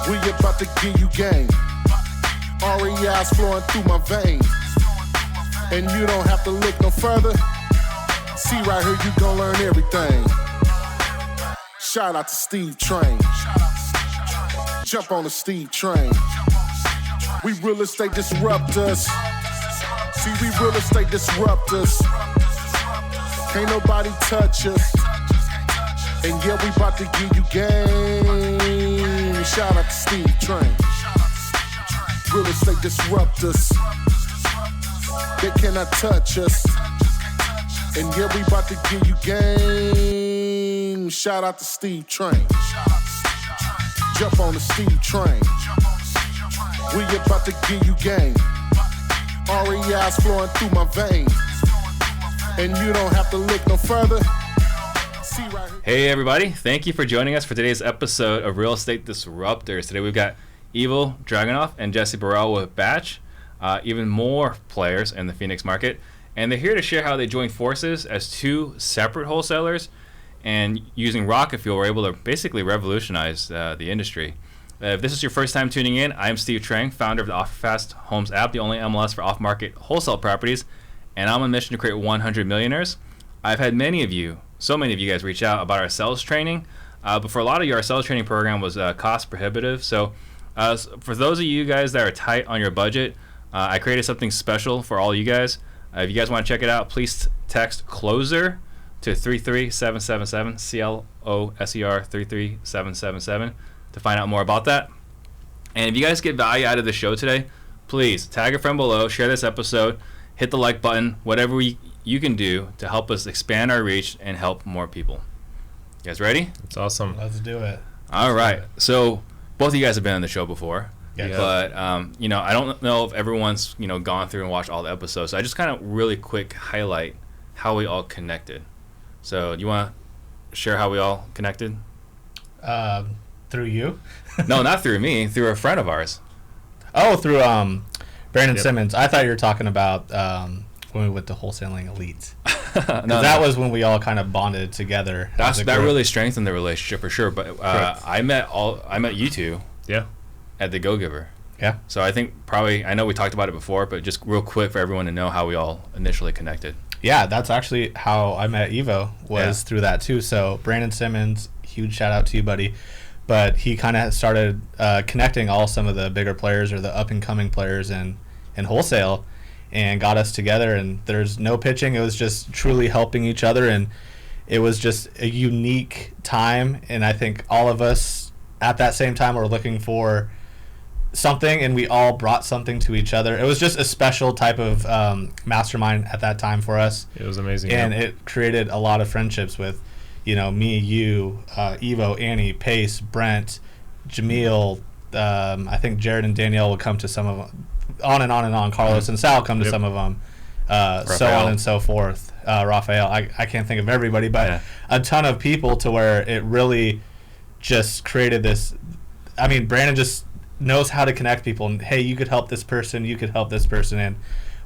We about to give you game. REI's flowing through my veins. And you don't have to look no further. See right here, you gon' learn everything. Shout out to Steve Train. Jump on the Steve Train. We real estate disruptors. See, we real estate disruptors. Can't nobody touch us. And yeah, we about to give you game. Shout out to Steve Train. Real estate disruptors. They cannot touch us. And yeah, we about to give you game. Shout out to Steve Train. Jump on the Steve Train. We about to give you game. REI's flowing through my veins. And you don't have to look no further. See right here. Hey everybody, thank you for joining us for today's episode of Real Estate Disruptors. Today we've got Igo Draginov and Jesse Burrell with Batch, even more players in the Phoenix market. And they're here to share how they joined forces as two separate wholesalers, and using rocket fuel were able to basically revolutionize the industry. If this is your first time tuning in, I'm Steve Trang, founder of the OfferFast Homes app, the only MLS for off-market wholesale properties, and I'm on a mission to create 100 millionaires. I've had so many of you guys reach out about our sales training, but for a lot of you, our sales training program was cost prohibitive. So for those of you guys that are tight on your budget, I created something special for all you guys. If you guys want to check it out, please text CLOSER to 33777, CLOSER 33777 to find out more about that. And if you guys get value out of the show today, please tag a friend below, share this episode, hit the like button, whatever you can do to help us expand our reach and help more people. You guys ready? It's awesome. Let's do it. All right. So both of you guys have been on the show before. Yeah. But I don't know if everyone's gone through and watched all the episodes. So I just kind of really quick highlight how we all connected. So do you want to share how we all connected? Through you? No, not through me. Through a friend of ours. Oh, through Brandon Simmons. I thought you were talking about when we went to Wholesaling Elite. That was when we all kind of bonded together. That really strengthened the relationship for sure. But I met you two. Yeah. At the Go Giver. Yeah. So I think I know we talked about it before, but just real quick for everyone to know how we all initially connected. Yeah, that's actually how I met Evo, was through that too. So Brandon Simmons, huge shout out to you, buddy. But he kind of started connecting some of the bigger players or the up and coming players in wholesale, and got us together. And there's no pitching. It was just truly helping each other, and it was just a unique time. And I think all of us at that same time were looking for something, and we all brought something to each other. It was just a special type of mastermind at that time for us. It was amazing. And it created a lot of friendships with, me, you, Evo, Annie, Pace, Brent, Jamil. I think Jared and Danielle would come to some of them. On and on and on. Carlos and Sal come to some of them. So on and so forth. Raphael. I can't think of everybody, but a ton of people to where it really just created this. I mean, Brandon just knows how to connect people, and hey, you could help this person, you could help this person, and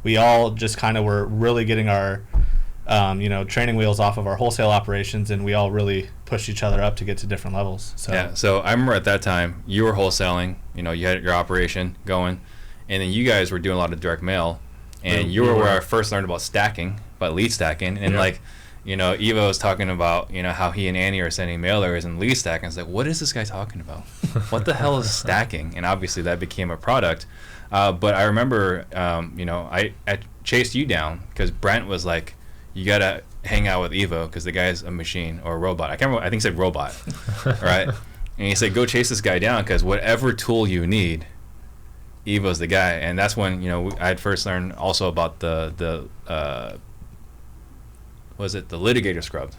we all just kind of were really getting our training wheels off of our wholesale operations, and we all really pushed each other up to get to different levels. So I remember at that time you were wholesaling, you had your operation going, and then you guys were doing a lot of direct mail, and you were where I first learned about stacking, about lead stacking, and Evo was talking about, how he and Annie are sending mailers and lead stacking. It's like, what is this guy talking about? What the hell is stacking? And obviously that became a product. But I remember, I chased you down because Brent was like, you got to hang out with Evo because the guy's a machine or a robot. I can't remember. I think he said robot, right? And he said, go chase this guy down because whatever tool you need, Evo's the guy. And that's when, I had first learned also about the litigator scrub?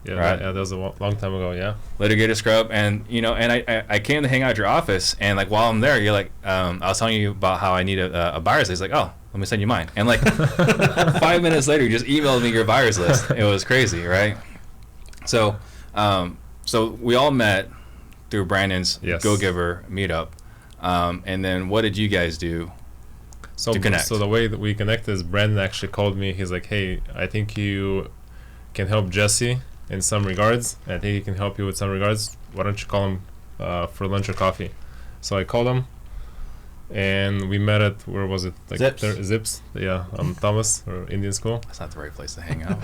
Yeah, right? that was a long time ago, yeah. Litigator scrub, and I came to hang out at your office, and while I'm there, you're like, I was telling you about how I need a buyer's list. Like, oh, let me send you mine. And 5 minutes later, you just emailed me your buyer's list. It was crazy, right? So we all met through Brandon's Go Giver meetup, and then what did you guys do? To connect. So the way that we connected is Brandon actually called me. He's like, hey, I think you can help Jesse in some regards. I think he can help you with some regards. Why don't you call him for lunch or coffee? So I called him, and we met at, where was it? Like Zips. Zips, yeah, Thomas, or Indian school. That's not the right place to hang out.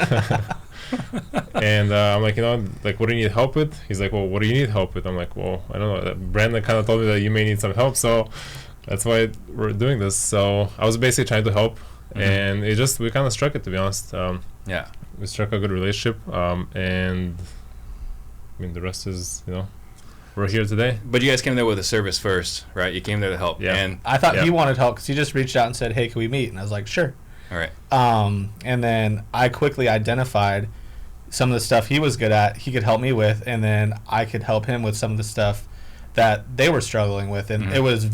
And I'm like, like, what do you need help with? He's like, well, what do you need help with? I'm like, well, I don't know. Brandon kind of told me that you may need some help, so that's why we're doing this. So I was basically trying to help, and we kind of struck it, to be honest. Yeah. We struck a good relationship, and I mean, the rest is, we're here today. But you guys came there with a service first, right? You came there to help. Yeah. And I thought he wanted help because he just reached out and said, "Hey, can we meet?" And I was like, "Sure." all right. And then I quickly identified some of the stuff he was good at, he could help me with, and then I could help him with some of the stuff that they were struggling with. And it was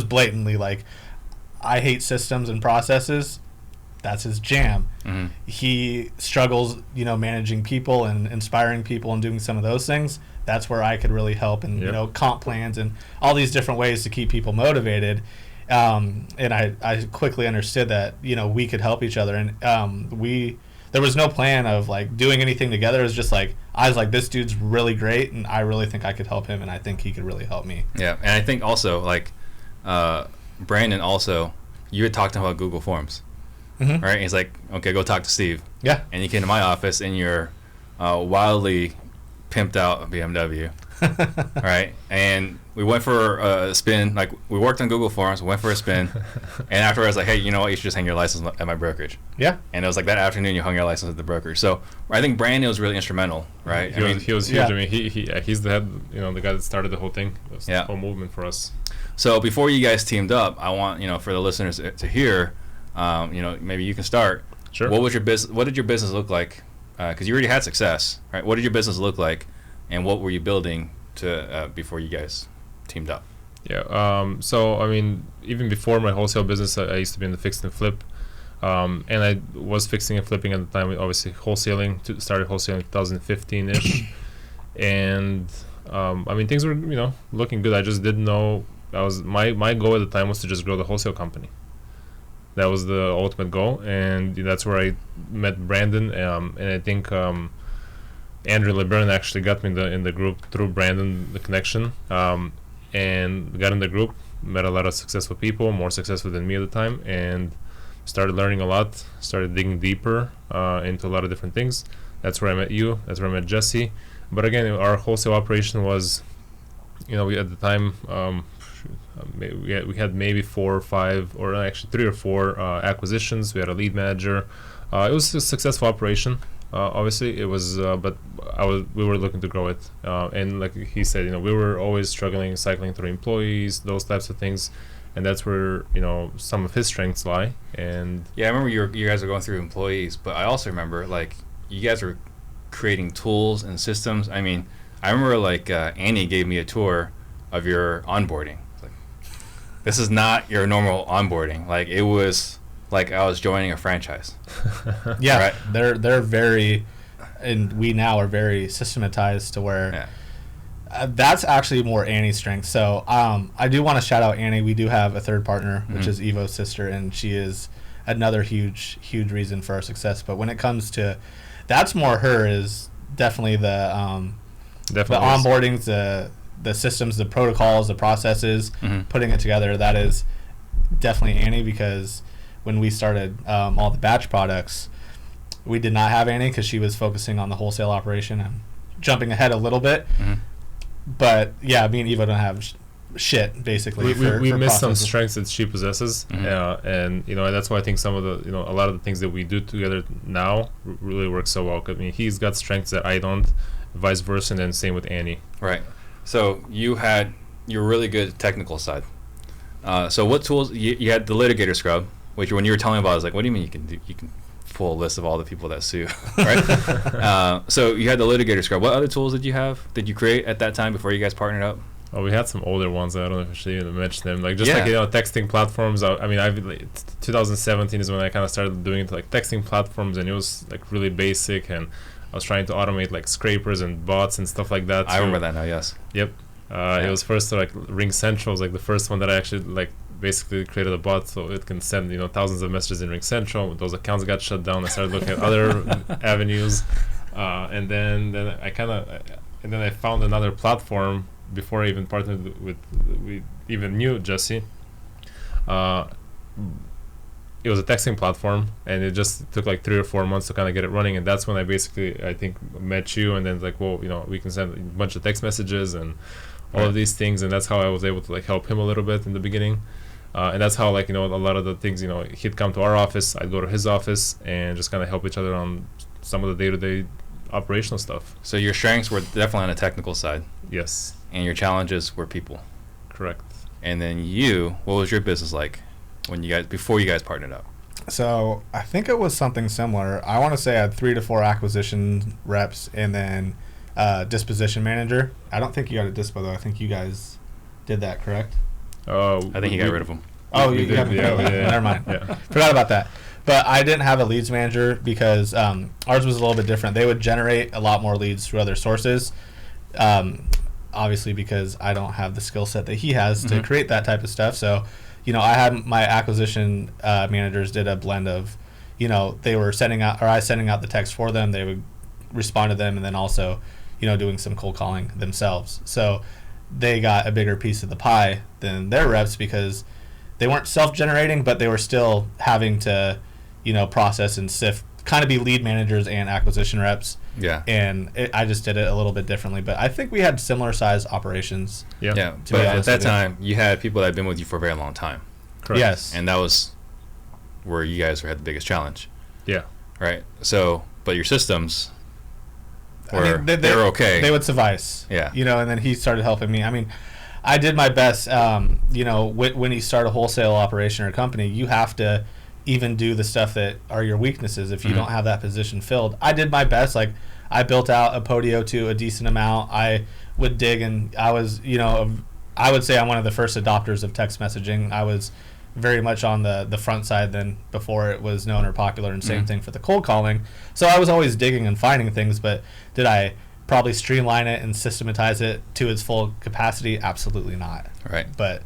blatantly like, I hate systems and processes. That's his jam. He struggles, managing people and inspiring people and doing some of those things. That's where I could really help, and comp plans and all these different ways to keep people motivated. And I quickly understood that we could help each other, and there was no plan of like doing anything together. It was just like, I was like, this dude's really great, and I really think I could help him, and I think he could really help me. Yeah, and I think also like Brandon, also you had talked to him about Google Forms, right? And he's like, okay, go talk to Steve. Yeah. And you came to my office in your wildly pimped out BMW. Right, and we went for a spin. Like, we worked on Google Forms, went for a spin, and afterwards I was like, hey, you know what, you should just hang your license at my brokerage. Yeah. And it was like that afternoon you hung your license at the brokerage. So I think Brandon was really instrumental, right? He was huge. Yeah. I mean, he's the head, the guy that started the whole thing, the whole movement for us. So before you guys teamed up, I want for the listeners to hear, maybe you can start. Sure. What was your business? What did your business look like? Because you already had success, right? What did your business look like, and what were you building to before you guys teamed up? Yeah. So I mean, even before my wholesale business, I used to be in the fix and flip, and I was fixing and flipping at the time. Obviously, wholesaling. Started wholesaling 2015-ish, and I mean, things were looking good. I just didn't know. My goal at the time was to just grow the wholesale company. That was the ultimate goal, and that's where I met Brandon, and I think Andrew LeBron actually got me in the group through Brandon, the connection, and got in the group, met a lot of successful people, more successful than me at the time, and started learning a lot, started digging deeper into a lot of different things. That's where I met you, that's where I met Jesse. But again, our wholesale operation was, we at the time, we had maybe 4 or 5, or actually 3 or 4 acquisitions. We had a lead manager. It was a successful operation. Obviously, it was, but we were looking to grow it. And like he said, we were always struggling, cycling through employees, those types of things, and that's where some of his strengths lie. And yeah, I remember you guys were going through employees, but I also remember like you guys were creating tools and systems. I mean, I remember like Annie gave me a tour of your onboarding. Like, this is not your normal onboarding. Like, it was like I was joining a franchise. Yeah, right? They're very, and we now are very systematized to where that's actually more Annie's strength. So I do want to shout out Annie. We do have a third partner, which is Evo's sister, and she is another huge reason for our success. But when it comes to, that's more her, is definitely the onboardings, the systems, the protocols, the processes, putting it together. That is definitely Annie, because when we started all the batch products, we did not have Annie because she was focusing on the wholesale operation. I'm jumping ahead a little bit, but yeah, me and Evo don't have shit basically. We miss some strengths that she possesses, and that's why I think some of the a lot of the things that we do together now really work so well. I mean, he's got strengths that I don't, vice versa, and then same with Annie. Right. So you're really good at technical side. So what tools you had? The litigator scrub, which when you were telling me about, I was like, what do you mean you can pull a list of all the people that sue, right? So you had the litigator scrub. What other tools did you have? Did you create at that time before you guys partnered up? Oh, we had some older ones. I don't know if I should even mention them. Like texting platforms. I mean, 2017 is when I kind of started doing it, like texting platforms, and it was like really basic, and I was trying to automate like scrapers and bots and stuff like that. I remember that now. Yes. Yep. It was first like Ring Central was like the first one that I actually like basically created a bot so it can send thousands of messages in Ring Central. Those accounts got shut down. I started looking at other avenues, and then I found another platform before I even partnered with, we even knew Jesse, it was a texting platform, and it just took like 3 or 4 months to kind of get it running. And that's when I basically, I think, met you, and then like, well, we can send a bunch of text messages and all of these things. And that's how I was able to like help him a little bit in the beginning. And that's how, like, a lot of the things, he'd come to our office, I'd go to his office, and just kind of help each other on some of the day-to-day operational stuff. So your strengths were definitely on the technical side. Yes. And your challenges were people. Correct. And then what was your business like before you guys partnered up? So I think it was something similar. I want to say I had 3 to 4 acquisition reps and then disposition manager. I don't think you got a dispo, though. I think you guys did that, correct? I think you got rid of them. Oh, we you did, got yeah. Never mind. Yeah. Forgot about that. But I didn't have a leads manager because ours was a little bit different. They would generate a lot more leads through other sources. Obviously, because I don't have the skill set that he has to create that type of stuff. So, I had my acquisition managers did a blend of, they were sending out the text for them. They would respond to them, and then also, doing some cold calling themselves. So they got a bigger piece of the pie than their reps because they weren't self-generating, but they were still having to, process and sift, kind of be lead managers and acquisition reps. Yeah. And I just did it a little bit differently, but I think we had similar size operations. Yeah. Yeah. But at that time, you had people that had been with you for a very long time. Correct. Yes. And that was where you guys had the biggest challenge. Yeah. Right. So, but your systems were, they were okay. They would suffice. Yeah. And then he started helping me. I mean, I did my best. When you start a wholesale operation or a company, you have to even do the stuff that are your weaknesses if you don't have that position filled. I did my best. Like, I built out a Podio to a decent amount. I would dig, and I was, I would say I'm one of the first adopters of text messaging. I was very much on the front side than before it was known or popular, and same thing for the cold calling. So I was always digging and finding things, but did I probably streamline it and systematize it to its full capacity? Absolutely not. Right. But,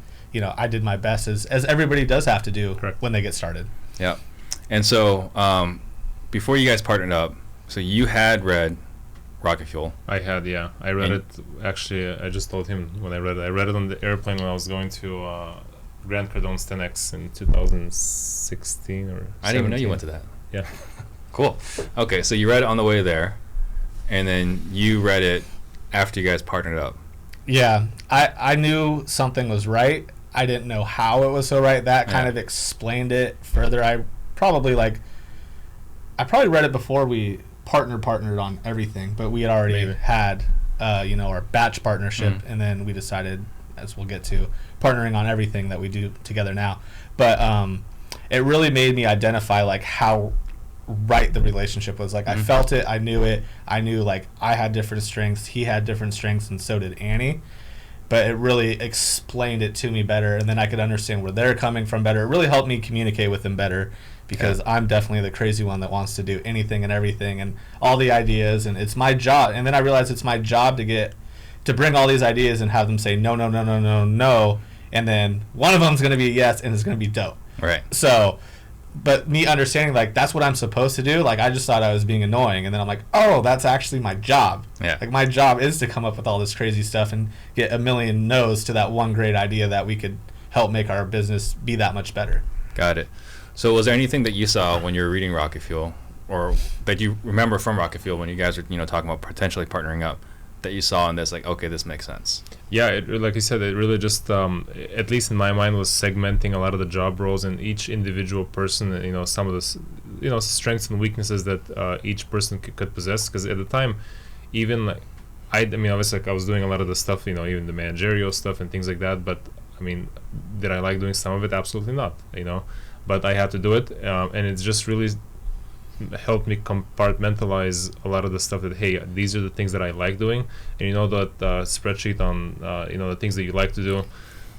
I did my best as everybody does have to do when they get started. Yeah. And so before you guys partnered up, so you had read Rocket Fuel. I had, yeah. I read it. Actually, I just told him when I read it. I read it on the airplane when I was going to Grant Cardone's 10X in 2016 or 17. I didn't even know you went to that. Yeah. Cool. Okay, so you read it on the way there, and then you read it after you guys partnered up. Yeah. I knew something was right. I didn't know how it was so right. That kind of explained it further. I probably read it before we partnered on everything, but we had already had our batch partnership, and then we decided, as we'll get to, partnering on everything that we do together now. But it really made me identify like how right the relationship was. Like, I felt it, I knew it, I knew like I had different strengths, he had different strengths, and so did Annie. But it really explained it to me better, and then I could understand where they're coming from better. It really helped me communicate with them better, because I'm definitely the crazy one that wants to do anything and everything and all the ideas, and it's my job. And then I realized it's my job to bring all these ideas and have them say no, no, no, no, no, no, and then one of them's going to be a yes, and it's going to be dope. Right. So, but me understanding like that's what I'm supposed to do, like I just thought I was being annoying, and then I'm like, oh, that's actually my job. Yeah. Like, my job is to come up with all this crazy stuff and get a million no's to that one great idea that we could help make our business be that much better. Got it. So was there anything that you saw when you were reading Rocket Fuel, or that you remember from Rocket Fuel when you guys were talking about potentially partnering up, that you saw in this, like, okay, this makes sense? Yeah, like you said, it really just, at least in my mind, was segmenting a lot of the job roles in each individual person, some of the, strengths and weaknesses that each person could possess. Because at the time, even like, I mean, obviously, like, I was doing a lot of the stuff, even the managerial stuff and things like that. But I mean, did I like doing some of it? Absolutely not, But I had to do it, and it's just really helped me compartmentalize a lot of the stuff that, hey, these are the things that I like doing. And that spreadsheet on the things that you like to do,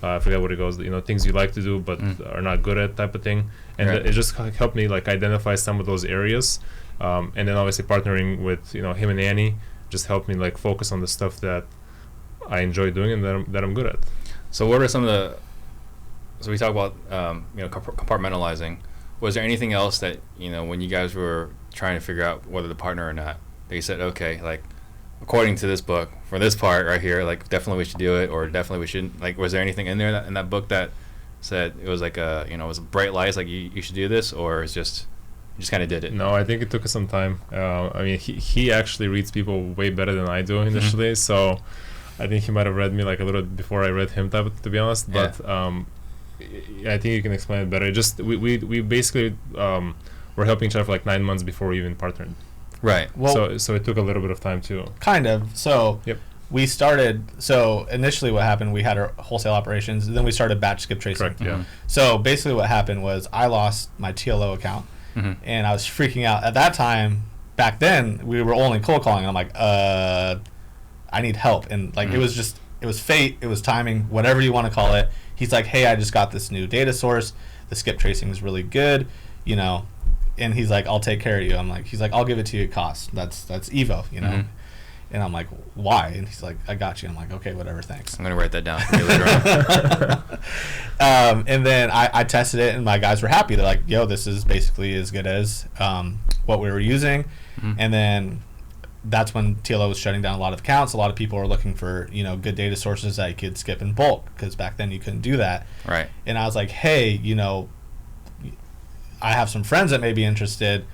I forget what it goes, things you like to do but are not good at, type of thing. And it just helped me like identify some of those areas, and then obviously partnering with him and Annie just helped me like focus on the stuff that I enjoy doing and that I'm good at. So what are some of the, so we talk about compartmentalizing. Was there anything else that, when you guys were trying to figure out whether to partner or not, that you said, okay, like, according to this book, for this part right here, like definitely we should do it, or definitely we shouldn't? Like, was there anything in there in that book that said it was like it was bright lights, like you should do this, or it's just you just kind of did it? No, I think it took us some time. I mean, he actually reads people way better than I do initially, so I think he might have read me like a little before I read him, to be honest. But I think you can explain it better. Just we basically were helping each other for like 9 months before we even partnered. Right. Well, so it took a little bit of time too. Kind of. So Yep. we started. So initially, what happened? We had our wholesale operations, and then we started batch skip tracing. Correct. Yeah. So basically, what happened was I lost my TLO account, and I was freaking out. At that time, back then, we were only cold calling. I'm like, I need help, and like it was fate, it was timing, whatever you want to call it. He's like, hey, I just got this new data source. The skip tracing is really good, and he's like, I'll take care of you. He's like, I'll give it to you at cost. That's Evo, And I'm like, why? And he's like, I got you. I'm like, okay, whatever, thanks. I'm gonna write that down for you later on. And then I tested it, and my guys were happy. They're like, yo, this is basically as good as what we were using. And then that's when TLO was shutting down a lot of accounts. A lot of people were looking for, good data sources that you could skip in bulk, because back then you couldn't do that. Right. And I was like, hey, I have some friends that may be interested,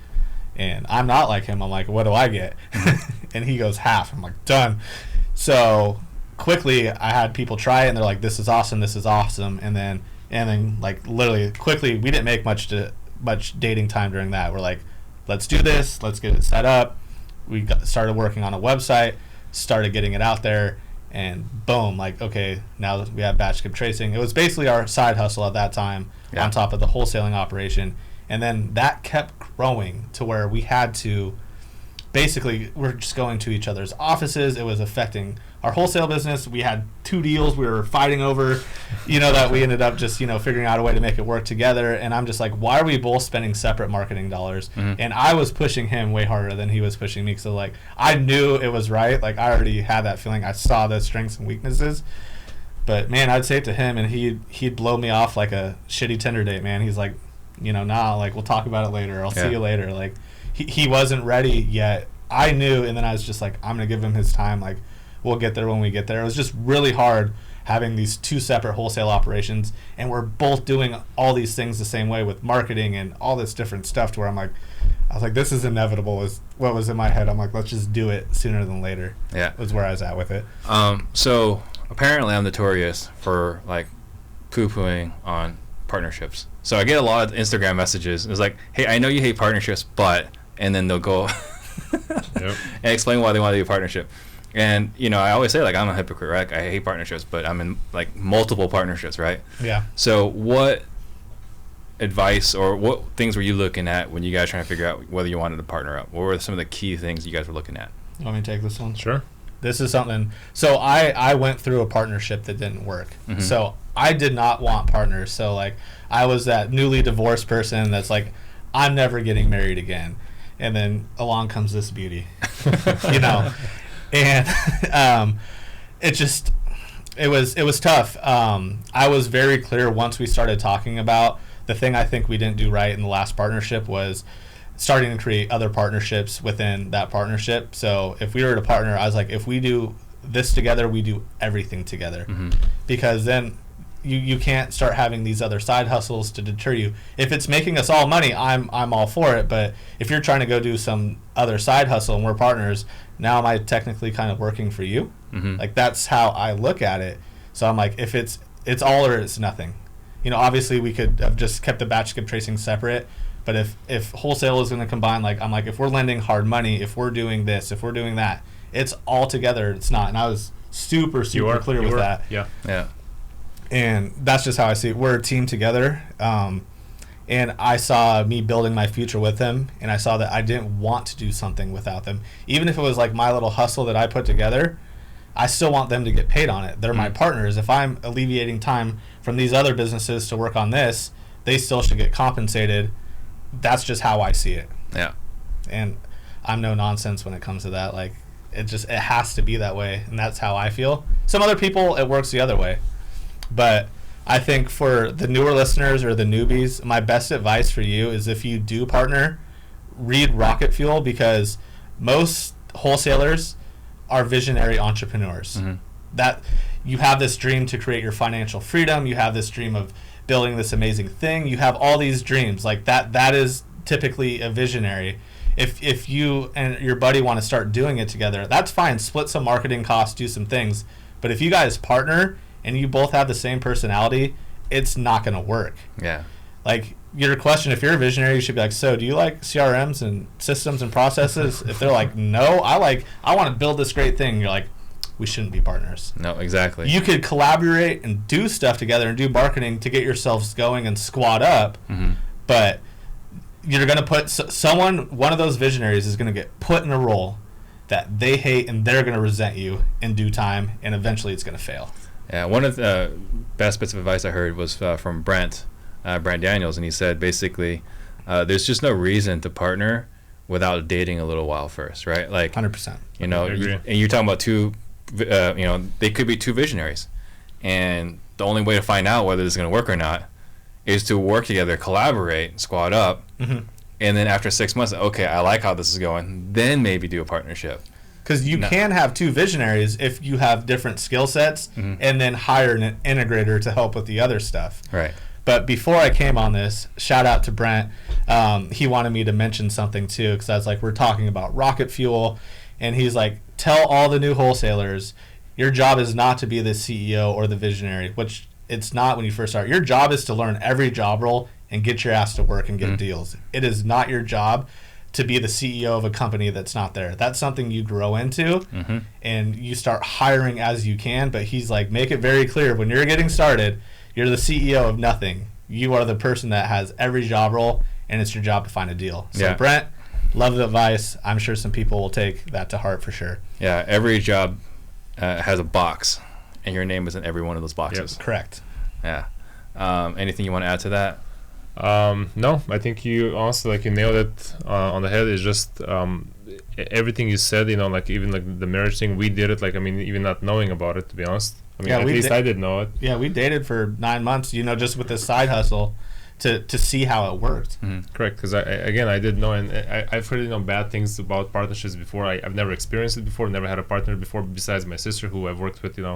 and I'm not like him. I'm like, what do I get? And he goes, half. I'm like, done. So quickly I had people try it, and they're like, this is awesome. And then like literally quickly, we didn't make much dating time during that. We're like, let's do this. Let's get it set up. We started working on a website, started getting it out there, and boom, like, okay, now we have batch skip tracing. It was basically our side hustle at that time on top of the wholesaling operation. And then that kept growing to where we had to basically, we're just going to each other's offices. It was affecting our wholesale business. We had 2 deals we were fighting over, that we ended up just, figuring out a way to make it work together. And I'm just like, why are we both spending separate marketing dollars? And I was pushing him way harder than he was pushing me. So like, I knew it was right. Like, I already had that feeling. I saw the strengths and weaknesses. But man, I'd say it to him, and he'd blow me off like a shitty Tinder date, man. He's like, nah, like, we'll talk about it later. I'll see you later. Like, he wasn't ready yet. I knew, and then I was just like, I'm going to give him his time. Like, we'll get there when we get there. It was just really hard having these 2 separate wholesale operations, and we're both doing all these things the same way with marketing and all this different stuff, to where I was like, this is inevitable, is what was in my head. I'm like, let's just do it sooner than later. Yeah. Was where I was at with it. So apparently I'm notorious for like poo-pooing on partnerships. So I get a lot of Instagram messages. It's like, hey, I know you hate partnerships, but, and then they'll go and explain why they want to do a partnership. And, I always say, like, I'm a hypocrite, right? Like, I hate partnerships, but I'm in, like, multiple partnerships, right? Yeah. So what advice or what things were you looking at when you guys trying to figure out whether you wanted to partner up? What were some of the key things you guys were looking at? You want me to take this one? Sure. This is something. So I went through a partnership that didn't work. So I did not want partners. So, like, I was that newly divorced person that's like, I'm never getting married again. And then along comes this beauty, And it was tough. I was very clear once we started talking about the thing I think we didn't do right in the last partnership was starting to create other partnerships within that partnership. So if we were to partner, I was like, if we do this together, we do everything together. Because then you can't start having these other side hustles to deter you. If it's making us all money, I'm all for it. But if you're trying to go do some other side hustle and we're partners, now am I technically kind of working for you? Like, that's how I look at it. So I'm like, if it's all or it's nothing. Obviously we could have just kept the batch skip tracing separate, but if wholesale is going to combine, like, I'm like, if we're lending hard money, if we're doing this, if we're doing that, it's all together. It's not. And I was super clear with that. Yeah. And that's just how I see it. We're a team together. And I saw me building my future with them, and I saw that I didn't want to do something without them. Even if it was like my little hustle that I put together, I still want them to get paid on it. They're my partners. If I'm alleviating time from these other businesses to work on this, they still should get compensated. That's just how I see it. Yeah. And I'm no nonsense when it comes to that. Like, it has to be that way, and that's how I feel. Some other people, it works the other way. But I think for the newer listeners or the newbies, my best advice for you is, if you do partner, read Rocket Fuel, because most wholesalers are visionary entrepreneurs. That you have this dream to create your financial freedom. You have this dream of building this amazing thing. You have all these dreams like that. That is typically a visionary. If you and your buddy want to start doing it together, that's fine. Split some marketing costs, do some things. But if you guys partner and you both have the same personality, it's not going to work. Yeah. Like your question, if you're a visionary, you should be like, so do you like CRMs and systems and processes? If they're like, no, I want to build this great thing. You're like, we shouldn't be partners. No, exactly. You could collaborate and do stuff together and do marketing to get yourselves going and squad up. But you're going to put one of those visionaries is going to get put in a role that they hate, and they're going to resent you in due time, and eventually it's going to fail. Yeah, one of the best bits of advice I heard was from Brent Daniels, and he said basically there's just no reason to partner without dating a little while first, right? Like 100%. You know, and you're talking about two, they could be two visionaries, and the only way to find out whether this is going to work or not is to work together, collaborate, squad up, and then after 6 months, okay, I like how this is going, then maybe do a partnership. Because you can have two visionaries if you have different skill sets, and then hire an integrator to help with the other stuff. Right. But before I came on this, shout out to Brent. He wanted me to mention something too, because I was like, we're talking about rocket fuel, and he's like, tell all the new wholesalers, your job is not to be the CEO or the visionary, which it's not when you first start. Your job is to learn every job role and get your ass to work and get deals. It is not your job to be the CEO of a company that's not there. That's something you grow into, and you start hiring as you can. But he's like, make it very clear when you're getting started, you're the CEO of nothing. You are the person that has every job role, and it's your job to find a deal. So Brent, love the advice. I'm sure some people will take that to heart for sure. Yeah, every job has a box, and your name is in every one of those boxes. Yep. Correct. Yeah. Anything you want to add to that? No, I think you honestly, you nailed it on the head. It's just everything you said, like even like the marriage thing, we did it, even not knowing about it, to be honest. At least I didn't know it. Yeah, we dated for 9 months, just with this side hustle to see how it worked. Correct, because I didn't know, and I've heard bad things about partnerships before. I've never experienced it before, never had a partner before besides my sister, who I've worked with, Is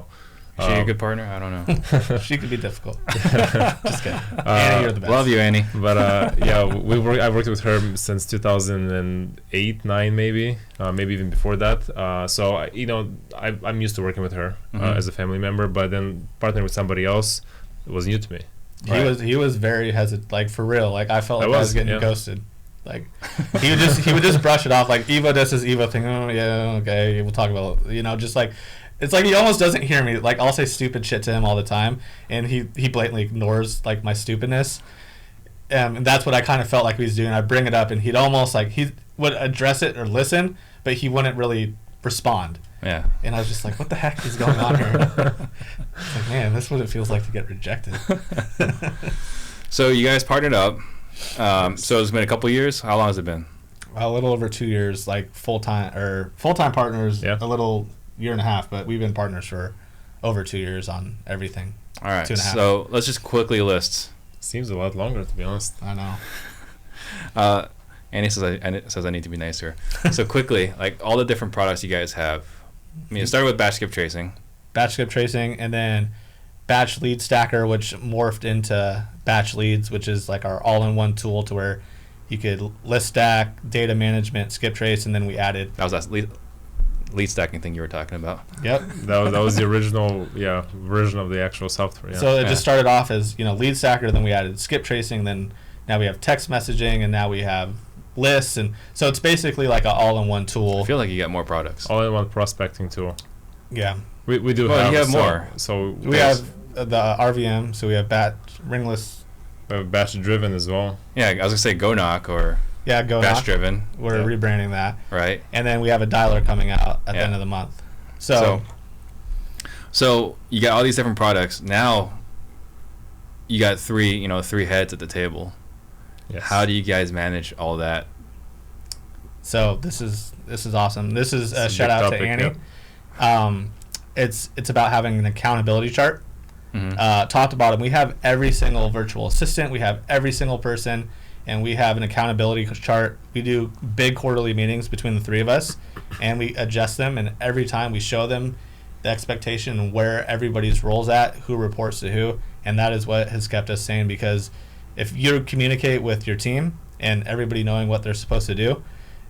she a good partner? I don't know. She could be difficult. Just kidding. Annie, you're the best. Love you, Annie. But I worked with her since 2008, 9 maybe even before that. So I'm used to working with her as a family member. But then partnering with somebody else was new to me. He was very hesitant, like for real. Like I felt like I was getting ghosted. Like he would just brush it off. Like Evo does his Evo thing. Oh yeah, okay, we'll talk about just like. It's like he almost doesn't hear me. Like I'll say stupid shit to him all the time, and he blatantly ignores like my stupidness. And that's what I kind of felt like he was doing. I bring it up, and he'd almost like he would address it or listen, but he wouldn't really respond. Yeah. And I was just like, what the heck is going on here? It's like, man, this is what it feels like to get rejected. So you guys partnered up. So it's been a couple years. How long has it been? A little over 2 years, like full-time partners. Yeah. A little year and a half, but we've been partners for over 2 years on everything. All right. 2.5. So let's just quickly list. Seems a lot longer, to be honest. I know. Annie says I need to be nicer. So quickly, like all the different products you guys have. It started with batch skip tracing. Batch skip tracing, and then batch lead stacker, which morphed into batch leads, which is like our all-in-one tool to where you could list stack, data management, skip trace, and then we added. That was that lead stacking thing you were talking about. Yep. that was the original version of the actual software. Yeah. So it just started off as lead stacker, then we added skip tracing, then now we have text messaging, and now we have lists, and so it's basically like an all-in-one tool. I feel like you got more products. All-in-one prospecting tool. Yeah. We do have. You have more. So we have the RVM. So we have batch ringless. We have batch driven as well. Yeah, I was gonna say Go Knock or. Yeah, Go batch Knock. driven. We're rebranding that. Right. And then we have a dialer coming out at the end of the month. So you got all these different products. Now you got three heads at the table. Yes. How do you guys manage all that? So this is awesome. This is a shout out to Annie. Yep. It's about having an accountability chart. Top to bottom, we have every single virtual assistant. We have every single person. and we have an accountability chart. We do big quarterly meetings between the three of us, and we adjust them, and every time we show them the expectation and where everybody's role's at, who reports to who, and that is what has kept us sane, because if you communicate with your team and everybody knowing what they're supposed to do,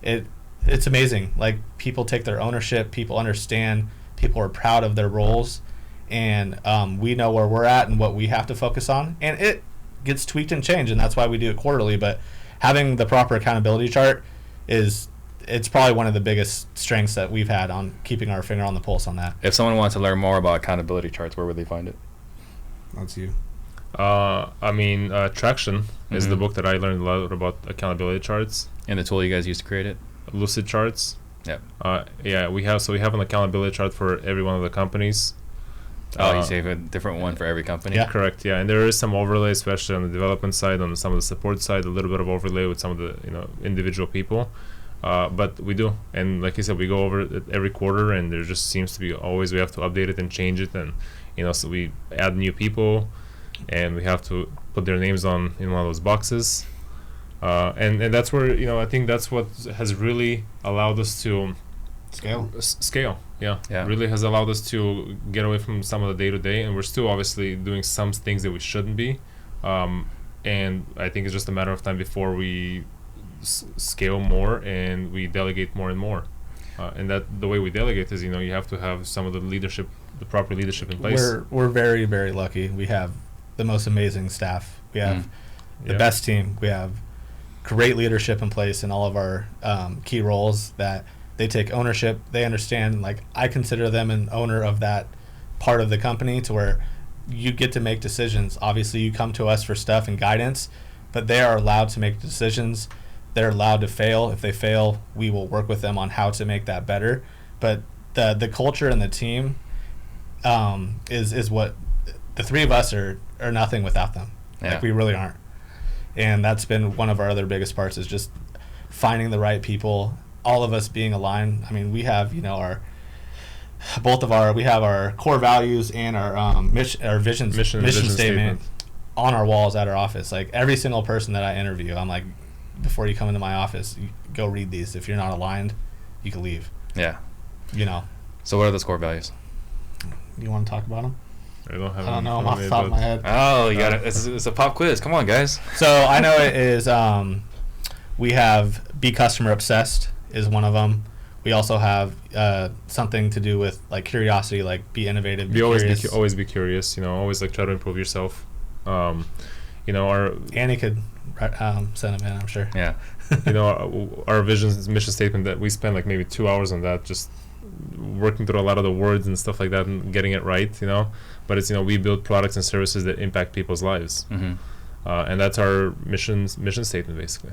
it's amazing. Like, people take their ownership, people understand, people are proud of their roles, and we know where we're at and what we have to focus on, and it gets tweaked and changed, and that's why we do it quarterly. But having the proper accountability chart it's probably one of the biggest strengths that we've had on keeping our finger on the pulse on that. If someone wants to learn more about accountability charts, where would they find it? That's you. Traction is the book that I learned a lot about accountability charts. And the tool you guys use to create it? Lucid Charts. Yep. We have an accountability chart for every one of the companies. You say a different one for every company? Yeah, correct. Yeah, and there is some overlay, especially on the development side, on some of the support side, a little bit of overlay with some of the individual people. But we do, and like you said, we go over it every quarter, and there just seems to be always we have to update it and change it, and so we add new people, and we have to put their names in one of those boxes, and that's where I think that's what has really allowed us to scale. Yeah, really has allowed us to get away from some of the day-to-day, and we're still obviously doing some things that we shouldn't be, and I think it's just a matter of time before we scale more and we delegate more and more, and that the way we delegate is you have to have some of the proper leadership in place. We're very, very lucky. We have the most amazing staff. We have the best team. We have great leadership in place in all of our key roles, that they take ownership. They understand, like, I consider them an owner of that part of the company, to where you get to make decisions. Obviously you come to us for stuff and guidance, but they are allowed to make decisions. They're allowed to fail. If they fail, we will work with them on how to make that better. But the culture and the team is what the three of us are nothing without them. Yeah. Like, we really aren't. And that's been one of our other biggest parts, is just finding the right people, all of us being aligned. I mean, we have we have our core values and our mission statement on our walls at our office. Like, every single person that I interview, I'm like, before you come into my office, you go read these. If you're not aligned, you can leave. Yeah. So what are those core values? You want to talk about them? I don't know them off the top of my head. Oh, you got it. It's a pop quiz. Come on, guys. So I know it is. We have be customer obsessed is one of them. We also have something to do with, like, curiosity, like be innovative, always be curious. Always like try to improve yourself. Our Annie could send them in, I'm sure. Yeah. Our mission statement, that we spend like maybe 2 hours on that, just working through a lot of the words and stuff like that and getting it right. But it's we build products and services that impact people's lives, and that's our mission statement, basically.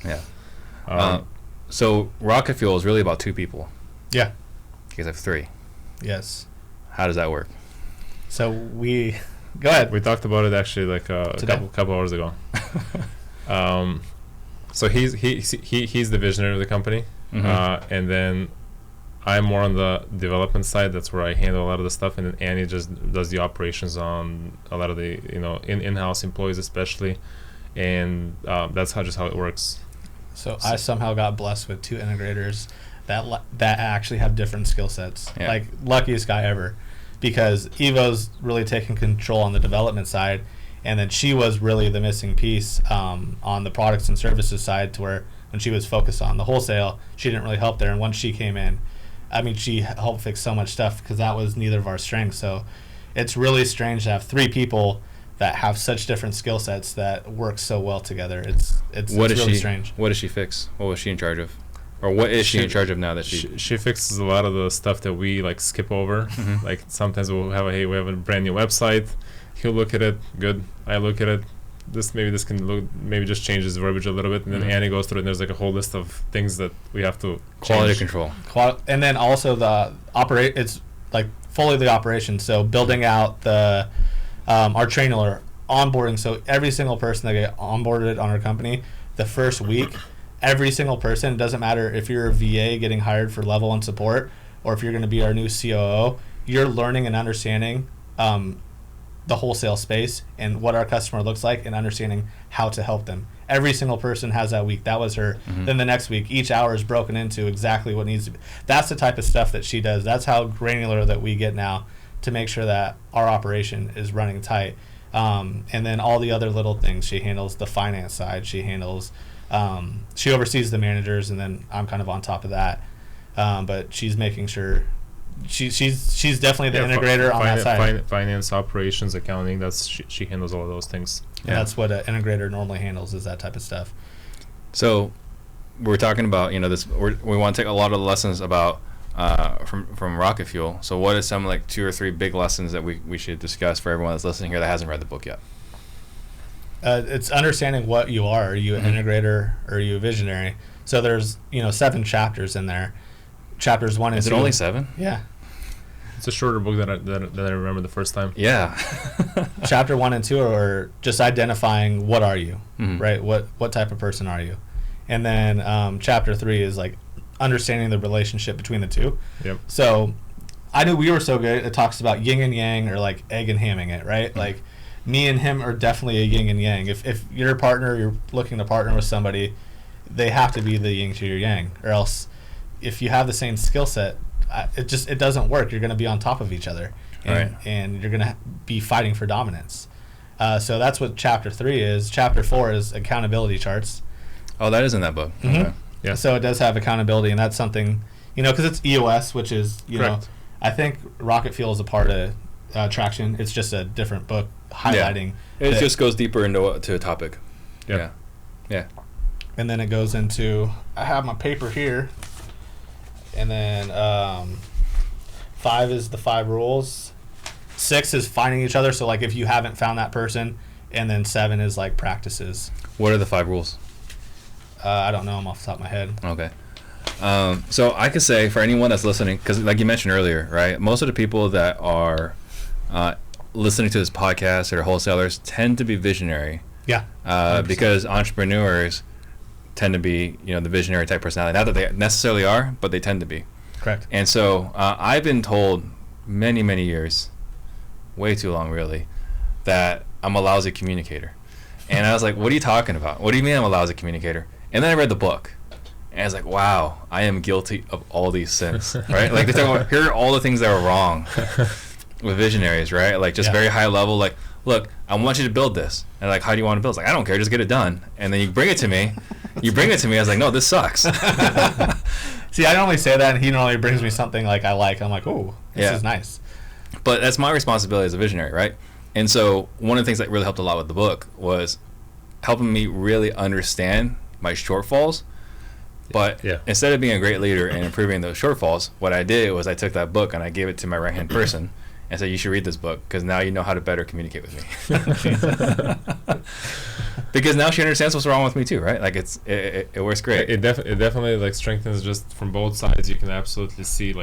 Yeah. So Rocket Fuel is really about 2 people. Yeah. You guys have 3. Yes. How does that work? So go ahead. We talked about it actually like a couple hours ago. So he's the visionary of the company, and then I'm more on the development side. That's where I handle a lot of the stuff, and then Annie just does the operations on a lot of the in-house employees especially, and that's how it works. So I somehow got blessed with 2 integrators that actually have different skill sets. Yeah. Like, luckiest guy ever, because Evo's really taking control on the development side, and then she was really the missing piece on the products and services side, to where when she was focused on the wholesale, she didn't really help there. And once she came in, I mean, she helped fix so much stuff, because that was neither of our strengths. So it's really strange to have 3 people that have such different skill sets that work so well together. It's really strange. What does she fix? What was she in charge of? Or what is she in charge of now that she fixes a lot of the stuff that we like skip over. Like, sometimes we have a brand new website. He'll look at it, good. I look at it. This can look, maybe just changes the verbiage a little bit, and then Annie goes through it, and there's like a whole list of things that we have to quality change. control. And then also it's like fully the operation. So building out the our trainer onboarding. So every single person that get onboarded on our company, the first week, every single person, doesn't matter if you're a VA getting hired for level 1 support, or if you're going to be our new COO, you're learning and understanding the wholesale space and what our customer looks like and understanding how to help them. Every single person has that week. That was her. Then the next week, each hour is broken into exactly what needs to be. That's the type of stuff that she does. That's how granular that we get now to make sure that our operation is running tight. And then all the other little things. She handles the finance side. She handles, she oversees the managers, and then I'm kind of on top of that. But she's making sure she's definitely the integrator on that side. Finance, operations, accounting. She handles all of those things. And that's what an integrator normally handles, is that type of stuff. So we're talking about, this. We want to take a lot of the lessons about from Rocket Fuel. So what are some 2 or 3 big lessons that we should discuss for everyone that's listening here that hasn't read the book yet? It's understanding what you are. Are you an integrator or are you a visionary? So there's 7 chapters in there. Chapters 1 and 2. Is it only 7? Yeah. It's a shorter book than I remember the first time. Yeah. Chapter 1 and 2 are just identifying what are you, right? What type of person are you? And then chapter 3 is understanding the relationship between the two. Yep. So I knew we were so good. It talks about yin and yang, or egg and hamming it, right? Me and him are definitely a yin and yang. If you're a partner, you're looking to partner with somebody, they have to be the yin to your yang, or else if you have the same skill set, it doesn't work. You're going to be on top of each other, and you're going to be fighting for dominance. So that's what chapter 3 is. Chapter 4 is accountability charts. Oh, that is in that book. Mm-hmm. Okay. Yeah. So it does have accountability, and that's something, because it's EOS, which is, Correct. I think Rocket Fuel is a part of Traction. It's just a different book highlighting. Yeah. It just goes deeper into a topic. Yep. Yeah. And then it goes into, I have my paper here, and then 5 is the 5 rules. 6 is finding each other. So if you haven't found that person, and then 7 is practices. What are the 5 rules? I don't know them off the top of my head. Okay. So I could say for anyone that's listening, because like you mentioned earlier, right, most of the people that are listening to this podcast or wholesalers tend to be visionary. Yeah. Because entrepreneurs tend to be, the visionary type personality. Not that they necessarily are, but they tend to be. Correct. And so I've been told many, many years, way too long really, that I'm a lousy communicator. And I was like, what are you talking about? What do you mean I'm a lousy communicator? And then I read the book. And I was like, wow, I am guilty of all these sins, right? They talk about, here are all the things that are wrong with visionaries, right? Very high level, look, I want you to build this. And how do you want to build? It's I don't care, just get it done. And then you bring it to me. I was like, no, this sucks. See, I normally say that, and he normally brings me something I like. I'm like, oh, this is nice. But that's my responsibility as a visionary, right? And so one of the things that really helped a lot with the book was helping me really understand my shortfalls. But instead of being a great leader and improving those shortfalls, what I did was I took that book and I gave it to my right-hand person and said, you should read this book because now you know how to better communicate with me. Because now she understands what's wrong with me too, right? It works great. It definitely strengthens just from both sides. You can absolutely see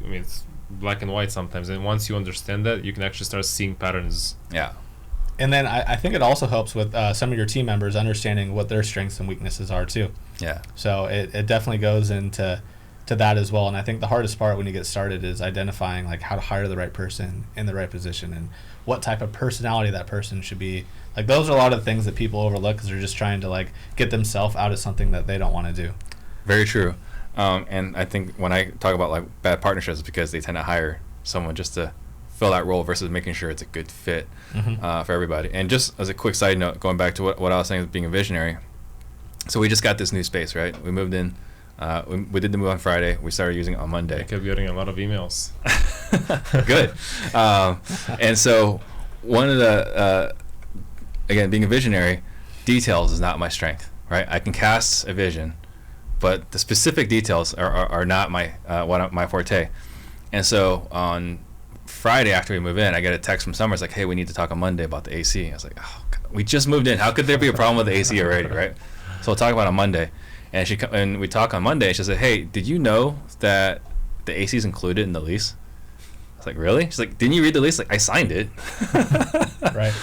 it's black and white sometimes, and once you understand that, you can actually start seeing patterns. Yeah. And then I think it also helps with some of your team members understanding what their strengths and weaknesses are too. Yeah. So it definitely goes into that as well. And I think the hardest part when you get started is identifying how to hire the right person in the right position and what type of personality that person should be. Those are a lot of things that people overlook because they're just trying to get themselves out of something that they don't want to do. Very true. And I think when I talk about bad partnerships, it's because they tend to hire someone just to fill that role versus making sure it's a good fit for everybody. And just as a quick side note, going back to what I was saying with being a visionary, so we just got this new space, right? We moved in. We did the move on Friday. We started using it on Monday. I kept getting a lot of emails. Good. And so one of the, again, being a visionary, details is not my strength, right? I can cast a vision, but the specific details are not my forte. And so on Friday after we move in, I get a text from Summer. It's hey, we need to talk on Monday about the AC. I was like, oh, God, we just moved in. How could there be a problem with the AC already, right? So we'll talk about it on Monday. And we talk on Monday. She said, hey, did you know that the AC is included in the lease? I was like, really? She's like, didn't you read the lease? I signed it. Right.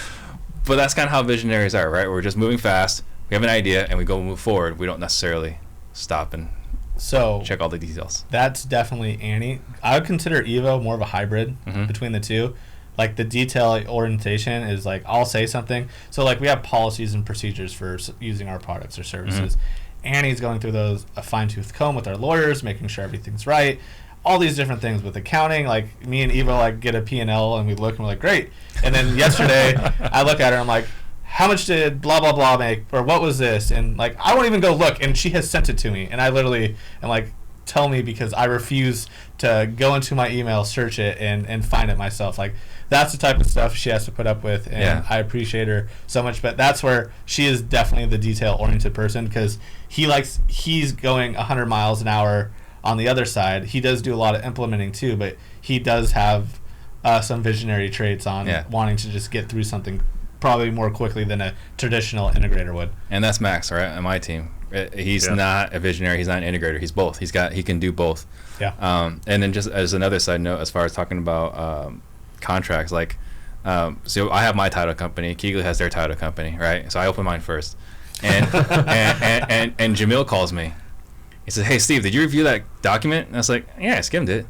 But that's kind of how visionaries are, right? We're just moving fast. We have an idea, and we go move forward. We don't necessarily stop and check all the details. That's definitely Annie. I would consider Evo more of a hybrid between the two. like the detail orientation is like I'll say something. So like we have policies and procedures for using our products or services. Annie's going through those a fine-tooth comb with our lawyers, making sure everything's right. All these different things with accounting. Like me and Eva like get a P&L and we look and we're like, great. And then yesterday I look at her and I'm like, how much did blah blah blah make, or what was this? And like I won't even go look, and she has sent it to me, and I literally am like, tell me, because I refuse to go into my email, search it, and find it myself. Like that's the type of stuff she has to put up with, and I appreciate her so much. But that's where she is definitely the detail oriented person, because he's going 100 miles an hour on the other side. He does do a lot of implementing too, but he does have some visionary traits on wanting to just get through something probably more quickly than a traditional integrator would. And that's Max, right, on my team. He's not a visionary. He's not an integrator. He's both. He can do both. Yeah. And then just as another side note, as far as talking about contracts, like, so I have my title company. Keegley has their title company, right? So I open mine first, and and Jamil calls me. He says, "Hey, Steve, did you review that document?" And I was like, "Yeah, I skimmed it."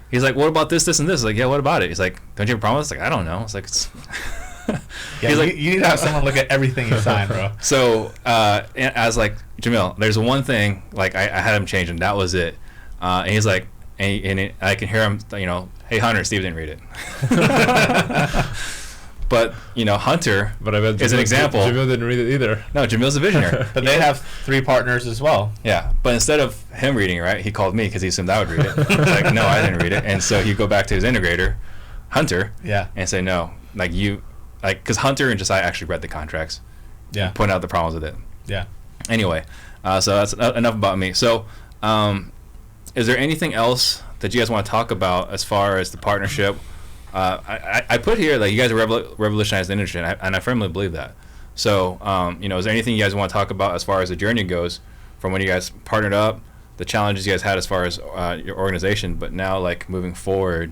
He's like, "What about this, this, and this?" I was like, "Yeah, what about it?" He's like, "Don't you have a problem?" I was like, "I don't know." It's like, he's like, you need to have someone look at everything you sign, bro. So I was like, Jamil, there's one thing, like I had him change, and that was it. And he's like, I can hear him, hey, Hunter, Steve didn't read it. But, Hunter but I bet is an example. Jamil didn't read it either. No, Jamil's a visionary. But they have 3 partners as well. Yeah, but instead of him reading it, right, he called me because he assumed I would read it. Like, no, I didn't read it. And so he'd go back to his integrator, Hunter, and say, no, because Hunter and Josiah actually read the contracts. Yeah. Point out the problems with it. Yeah. Anyway, so that's enough about me. So, is there anything else that you guys want to talk about as far as the partnership? I put here that you guys are revolutionized the industry, and I firmly believe that. So, is there anything you guys want to talk about as far as the journey goes, from when you guys partnered up, the challenges you guys had as far as your organization, but now like moving forward,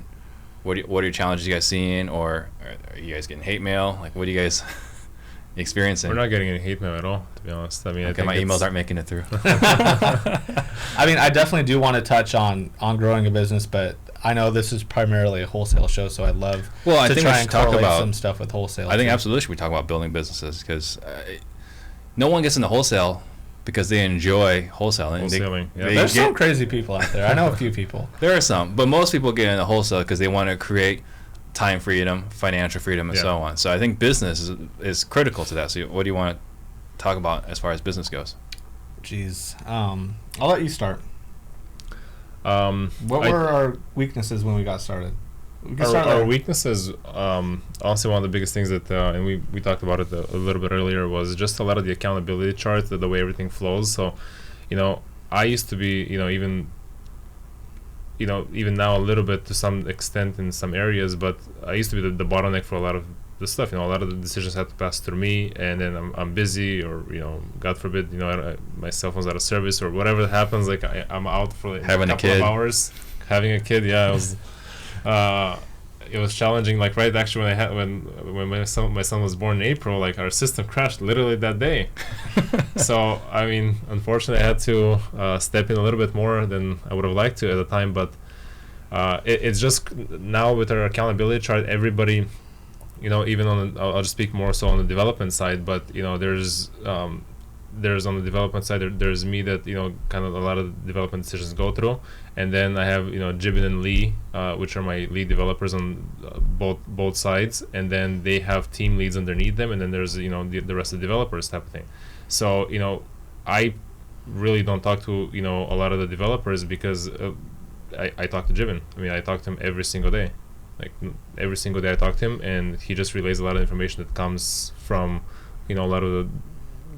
what are your challenges you guys seeing, or are you guys getting hate mail? Like, what are you guys experiencing? We're not getting any hate mail at all, to be honest. I mean, okay, my emails aren't making it through. I mean, I definitely do want to touch on growing a business, but I know this is primarily a wholesale show, so I'd love to try and correlate some stuff with wholesale. I think absolutely we talk about building businesses, because no one gets into wholesale because they enjoy wholesaling. There's some crazy people out there. I know a few people. There are some, but most people get into wholesale because they want to create time freedom, financial freedom, and so on. So I think business is critical to that. So what do you want to talk about as far as business goes? Jeez. I'll let you start. What were our weaknesses when we got started? Our weaknesses, honestly, one of the biggest things that, and we talked about it a little bit earlier, was just a lot of the accountability charts, the way everything flows. So, I used to be, even now a little bit to some extent in some areas, but I used to be the bottleneck for a lot of the stuff. A lot of the decisions had to pass through me, and then I'm busy, or God forbid, my cell phone's out of service or whatever happens. Like I'm out for like a couple of hours. Having a kid, it was challenging. Like actually when my son was born in April, like our system crashed literally that day. So I mean, unfortunately, I had to step in a little bit more than I would have liked to at the time. But it's just now with our accountability chart, everybody, even on I'll just speak more so on the development side. But there's on the development side, there's me that kind of a lot of development decisions go through, and then I have Jibin and Lee, which are my lead developers on both sides, and then they have team leads underneath them, and then there's the rest of the developers type of thing. So I really don't talk to a lot of the developers, because I talk to Jibin. I mean, I talk to him every single day. Like every single day I talk to him, and he just relays a lot of information that comes from a lot of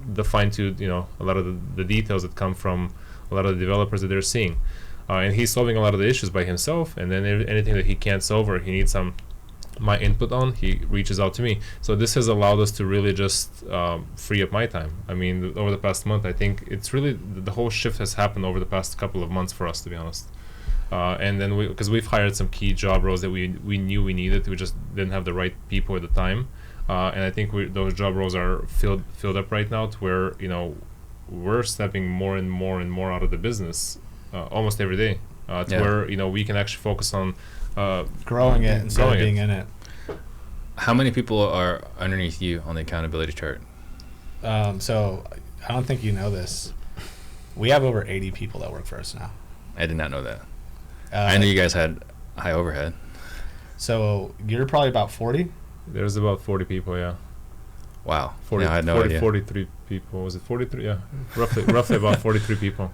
the fine-tuned, a lot of the details that come from a lot of the developers that they're seeing, and he's solving a lot of the issues by himself. And then anything that he can't solve or he needs my input on, he reaches out to me. So this has allowed us to really just free up my time. I mean, over the past month, I think it's really the whole shift has happened over the past couple of months for us, to be honest. And then because we've hired some key job roles that we knew we needed, we just didn't have the right people at the time. And I think those job roles are filled up right now, to where we're stepping more and more and more out of the business almost every day, to where we can actually focus on growing it instead of being in it. How many people are underneath you on the accountability chart? So I don't think you know this. We have over 80 people that work for us now. I did not know that. I knew you guys had high overhead. So you're probably about 40? There's about 40 people, yeah. Wow. 40, yeah, I had no 40, idea. 43 people. Was it 43? Yeah. Roughly about 43 people.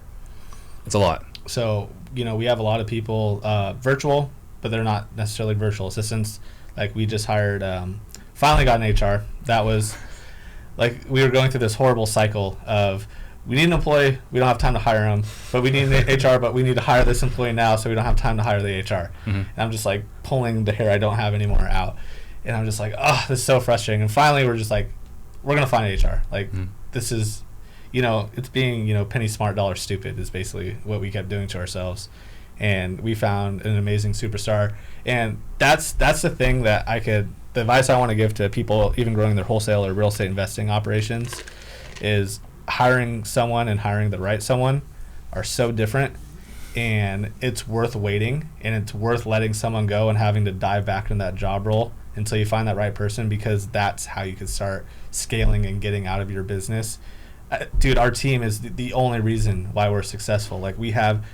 It's a lot. So, we have a lot of people virtual, but they're not necessarily virtual assistants. Like, we just hired, finally got an HR. That was, like, we were going through this horrible cycle of, we need an employee, we don't have time to hire him, but we need an HR, but we need to hire this employee now, so we don't have time to hire the HR. Mm-hmm. And I'm just, like, pulling the hair I don't have anymore out. And I'm just like, oh, this is so frustrating. And finally, we're just like, we're going to find an HR. Like, this is, it's being, penny smart, dollar stupid is basically what we kept doing to ourselves. And we found an amazing superstar. And that's the thing that the advice I want to give to people, even growing their wholesale or real estate investing operations, is hiring someone and hiring the right someone are so different. And it's worth waiting, and it's worth letting someone go and having to dive back into that job role until you find that right person, because that's how you can start scaling and getting out of your business. Dude, our team is the only reason why we're successful. Like, we have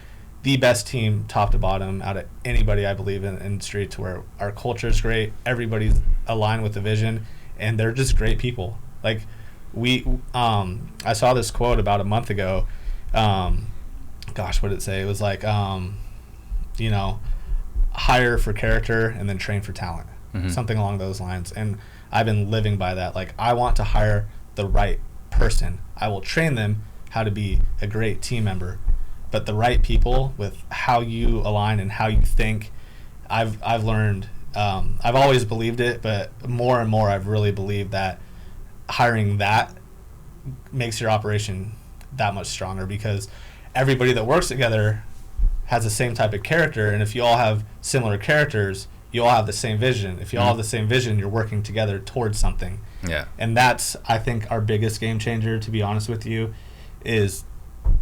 the best team top to bottom out of anybody I believe in the industry, to where our culture is great, everybody's aligned with the vision, and they're just great people. Like, I saw this quote about a month ago. Gosh, what did it say? It was like, hire for character and then train for talent. Mm-hmm. Something along those lines. And I've been living by that. Like, I want to hire the right person. I will train them how to be a great team member. But the right people, with how you align and how you think, I've learned, I've always believed it, but more and more I've really believed that hiring that makes your operation that much stronger, because everybody that works together has the same type of character, and if you all have similar characters, you all have the same vision. If you all have the same vision, you're working together towards something. Yeah. And that's, I think, our biggest game changer, to be honest with you, is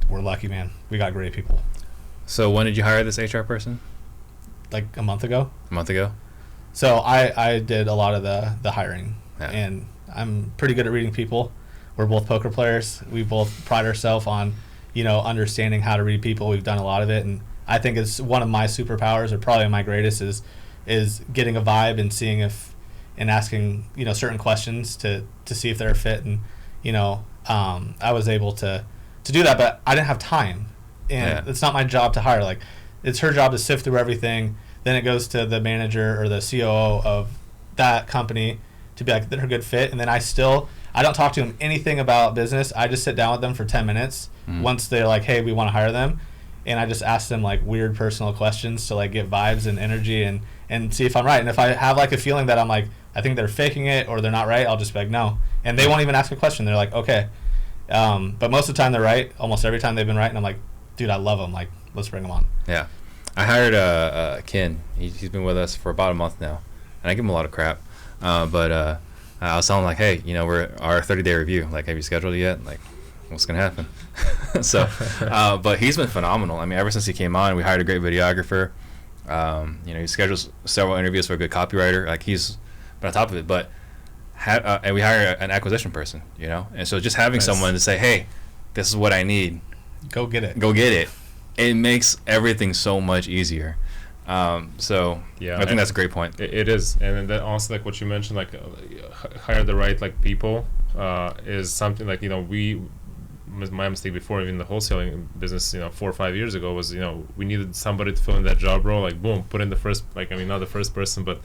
we're lucky, man. We got great people. So when did you hire this HR person? Like a month ago. A month ago? So I did a lot of the hiring, Yeah. and I'm pretty good at reading people. We're both poker players. We both pride ourselves on, understanding how to read people. We've done a lot of it, and I think it's one of my superpowers, or probably my greatest, is getting a vibe and seeing and asking, certain questions to see if they're a fit. And, I was able to do that, but I didn't have time. And It's not my job to hire. Like, it's her job to sift through everything. Then it goes to the manager or the COO of that company to be like, they're a good fit. And then I don't talk to them anything about business. I just sit down with them for 10 minutes once they're like, hey, we want to hire them. And I just ask them like weird personal questions to like get vibes and energy and see if I'm right. And if I have like a feeling that I'm like, I think they're faking it or they're not right, I'll just be like, no. And they won't even ask a question. They're like, okay. But most of the time they're right. Almost every time they've been right. And I'm like, dude, I love them. Like, let's bring them on. Yeah. I hired Ken. He's been with us for about a month now. And I give him a lot of crap. But I was telling him, like, hey, we're our 30-day review. Like, have you scheduled it yet? Like, what's going to happen? So, but he's been phenomenal. I mean, ever since he came on, we hired a great videographer. He schedules several interviews for a good copywriter. Like, he's been on top of it. But and we hire an acquisition person, And so just having someone to say, hey, this is what I need. Go get it. It makes everything so much easier. So yeah, I think that's a great point. It is, and then also like what you mentioned, like hire the right like people is something like my mistake before even the wholesaling business 4 or 5 years ago was we needed somebody to fill in that job role, like boom, put in the first, like not the first person, but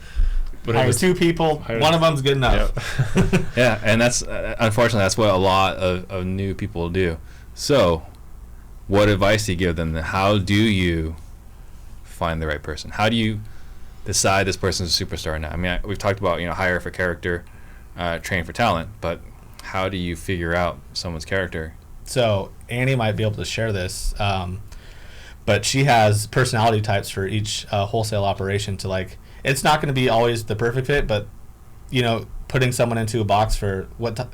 hire 2 people, one of them's good enough. Yeah, yeah, and that's unfortunately that's what a lot of new people do. So what advice do you give them? How do you find the right person? How do you decide this person's a superstar now? I mean, we've talked about hire for character, train for talent, but how do you figure out someone's character? So Annie might be able to share this, but she has personality types for each wholesale operation. To like, it's not going to be always the perfect fit, but putting someone into a box for what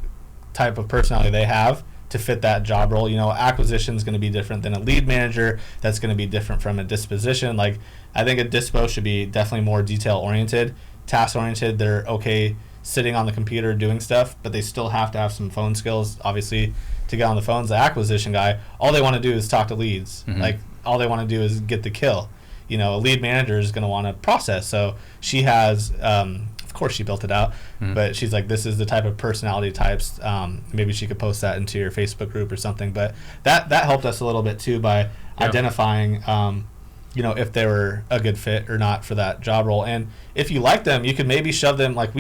type of personality they have to fit that job role. Acquisition is going to be different than a lead manager. That's going to be different from a disposition. Like, I think a dispo should be definitely more detail oriented task oriented. They're okay sitting on the computer doing stuff, but they still have to have some phone skills, obviously, to get on the phones. The acquisition guy, all they want to do is talk to leads. Like, all they want to do is get the kill. You know, a lead manager is going to want to process. So she has, of course she built it out, but she's like, this is the type of personality types. Maybe she could post that into your Facebook group or something. But that helped us a little bit too by identifying, you know, if they were a good fit or not for that job role. And if you like them, you could maybe shove them, like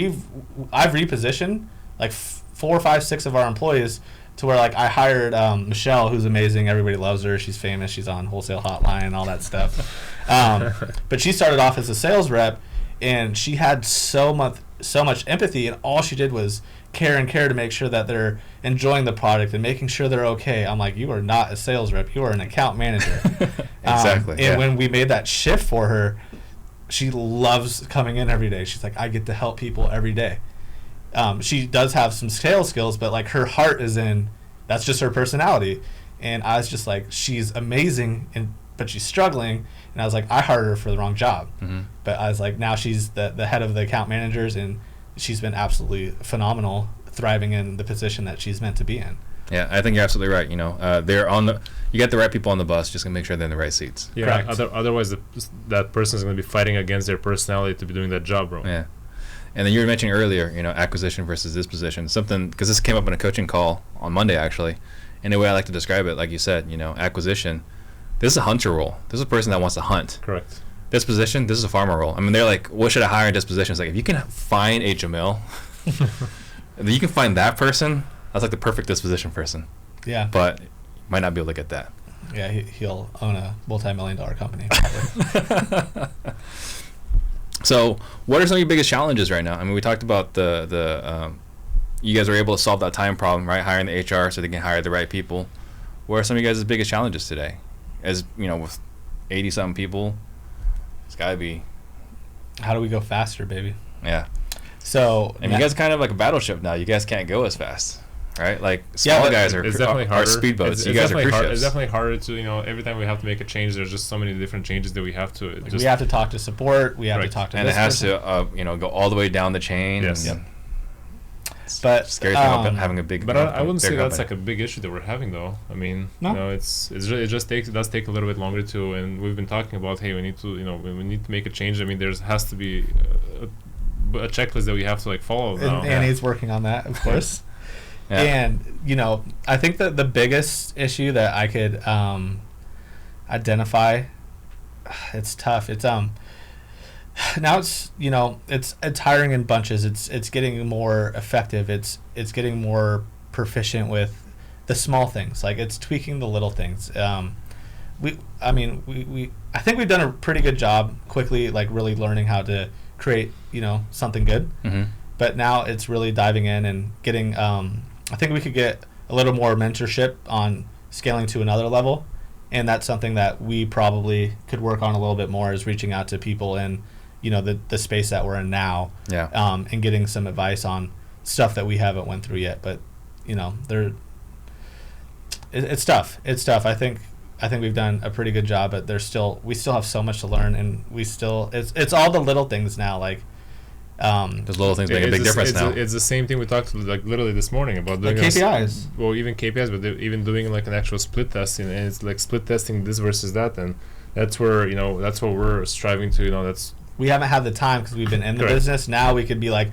I've repositioned like 4, 5, 6 of our employees to where, like, I hired Michelle, who's amazing. Everybody loves her. She's famous. She's on Wholesale Hotline, all that stuff. But she started off as a sales rep, and she had so much empathy, and all she did was care to make sure that they're enjoying the product and making sure they're okay. I'm like, you are not a sales rep. You are an account manager. Exactly. And when we made that shift for her, she loves coming in every day. She's like, I get to help people every day. She does have some sales skills, but like her heart is in, that's just her personality. And I was just like, she's amazing, but she's struggling. And I was like, I hired her for the wrong job. But I was like, now she's the head of the account managers, and she's been absolutely phenomenal, thriving in the position that she's meant to be in. Yeah, I think you're absolutely right. You know, they're on the. You got the right people on the bus. Just gonna make sure they're in the right seats. Yeah. Otherwise, that person is gonna be fighting against their personality to be doing that job, bro. Yeah. And then you were mentioning earlier, you know, acquisition versus disposition. Something, because this came up in a coaching call on Monday, actually. And the way I like to describe it, like you said, you know, acquisition, this is a hunter role. This is a person that wants to hunt. Correct. Disposition, this is a farmer role. I mean, they're like, what should I hire in disposition? It's like, if you can find a Jamil, if you can find that person, that's like the perfect disposition person. Yeah. But you might not be able to get that. Yeah, he'll own a multi-million-dollar company, probably. So, what are some of your biggest challenges right now? I mean, we talked about the you guys were able to solve that time problem, right? Hiring the HR so they can hire the right people. What are some of you guys' biggest challenges today? As you know, with 80-something people, it's got to be. How do we go faster, baby? Yeah. So. And you guys are kind of like a battleship now. You guys can't go as fast, right? Like small guys are speedboats. You guys are cruise ships. It's definitely harder to, you know, every time we have to make a change, there's just so many different changes that we have to. We have to talk to support. We have to talk to. And it has to, you know, go all the way down the chain. Yes. And, but scary thing about having a big. But I wouldn't say that's like a big issue that we're having, though. I mean, no. You know, it does take a little bit longer to, and we've been talking about, hey, we need to, you know, we need to make a change. I mean, has to be a checklist that we have to like follow now. And Annie's working on that, of course. Yeah. And you know, I think that the biggest issue that I could identify, it's tough. It's now it's, you know, it's hiring in bunches. It's getting more effective. It's getting more proficient with the small things. Like, it's tweaking the little things. I think we've done a pretty good job quickly, like really learning how to create, you know, something good. But now it's really diving in and getting. I think we could get a little more mentorship on scaling to another level, and that's something that we probably could work on a little bit more, is reaching out to people in, you know, the space that we're in now, and getting some advice on stuff that we haven't went through yet. But you know, it's tough. It's tough. I think we've done a pretty good job, but we still have so much to learn, and it's all the little things now, like. Those little things make a big difference now. It's the same thing we talked like literally this morning about doing like KPIs. Well, even KPIs, but even doing like an actual split testing, and it's like split testing this versus that, and that's where, you know, that's what we're striving to. You know, we haven't had the time because we've been in the business. Now we could be like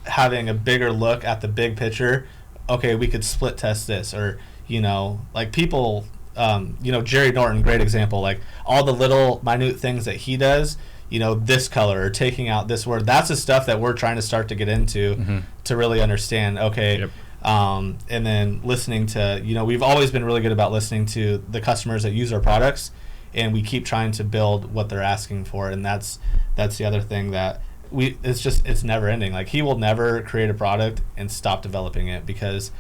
having a bigger look at the big picture. Okay, we could split test this, or you know, like people, you know, Jerry Norton, great example. Like all the little minute things that he does. You know, this color or taking out this word. That's the stuff that we're trying to start to get into to really understand. Okay, and then listening to, you know, we've always been really good about listening to the customers that use our products, and we keep trying to build what they're asking for. And that's the other thing that it's never ending. Like, he will never create a product and stop developing it, because,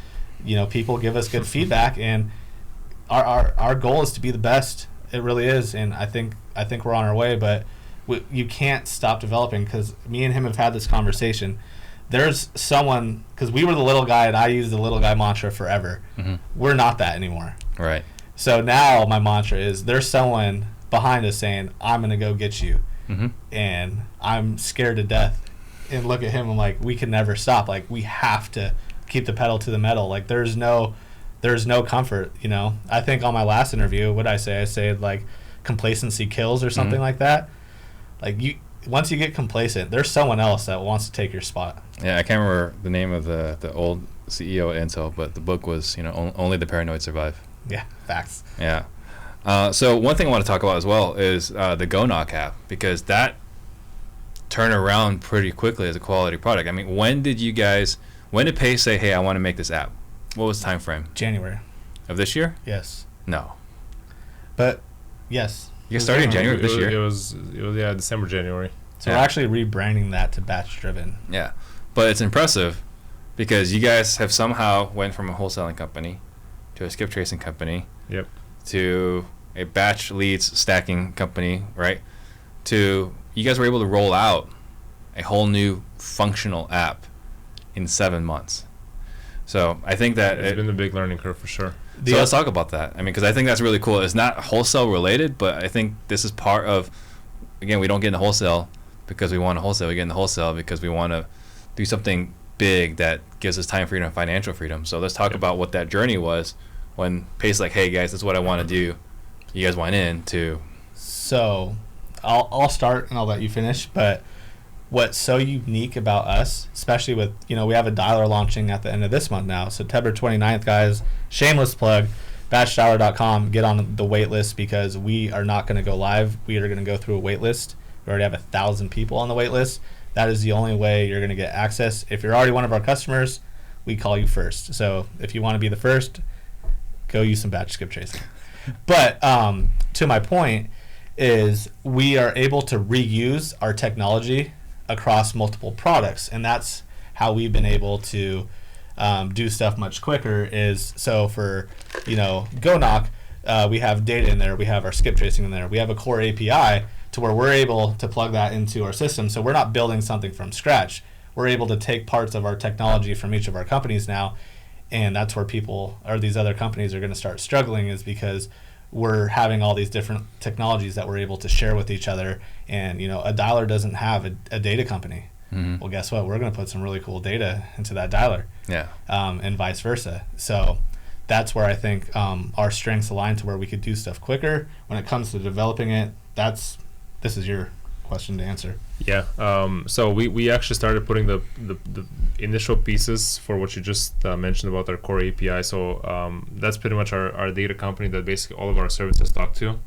you know, people give us good feedback, and our goal is to be the best. It really is, and I think we're on our way, but. You can't stop developing, because me and him have had this conversation. There's someone, because we were the little guy and I used the little guy mantra forever. We're not that anymore. Right. So now my mantra is, there's someone behind us saying, I'm going to go get you. And I'm scared to death, and look at him. I'm like, we can never stop. Like, we have to keep the pedal to the metal. Like, there's no comfort, you know. I think on my last interview, what did I say? I said, like, complacency kills or something like that. Like, once you get complacent, there's someone else that wants to take your spot. Yeah, I can't remember the name of the old CEO at Intel, but the book was, you know, only the paranoid survive. Yeah, facts. Yeah. So one thing I want to talk about as well is the GoKnock app, because that turned around pretty quickly as a quality product. I mean, when did Pace say, hey, I want to make this app? What was the time frame? January. Of this year? Yes. No. But, yes. You guys started in January of this year? It was December, January. So we're actually rebranding that to batch driven. Yeah. But it's impressive because you guys have somehow went from a wholesaling company to a skip tracing company. Yep. To a batch leads stacking company, right? To you guys were able to roll out a whole new functional app in 7 months. So I think that it's been a big learning curve for sure. So let's talk about that. I mean, because I think that's really cool. It's not wholesale related, but I think this is part of, again, we don't get into wholesale because we want to wholesale. We get into wholesale because we want to do something big that gives us time freedom and financial freedom. So let's talk about what that journey was when Pace like, hey guys, this is what I want to do. You guys went in to. So I'll start and I'll let you finish. But what's so unique about us, especially with, you know, we have a dialer launching at the end of this month now. September 29th, guys, shameless plug, batchdialer.com, get on the wait list because we are not going to go live. We are going to go through a wait list. We already have 1,000 people on the wait list. That is the only way you're going to get access. If you're already one of our customers, we call you first. So if you want to be the first, go use some batch skip tracing. But to my point is we are able to reuse our technology across multiple products, and that's how we've been able to do stuff much quicker. Is so for, you know, GoKnock, we have data in there, we have our skip tracing in there, we have a core API to where we're able to plug that into our system. So we're not building something from scratch. We're able to take parts of our technology from each of our companies now, and that's where people or these other companies are going to start struggling, is because we're having all these different technologies that we're able to share with each other. And, you know, a dialer doesn't have a data company. Mm-hmm. Well, guess what? We're going to put some really cool data into that dialer. Yeah. And vice versa. So that's where I think our strengths align to where we could do stuff quicker. When it comes to developing it, this is your question to answer. Yeah. So we actually started putting the initial pieces for what you just mentioned about our core API. So that's pretty much our data company that basically all of our services talk to.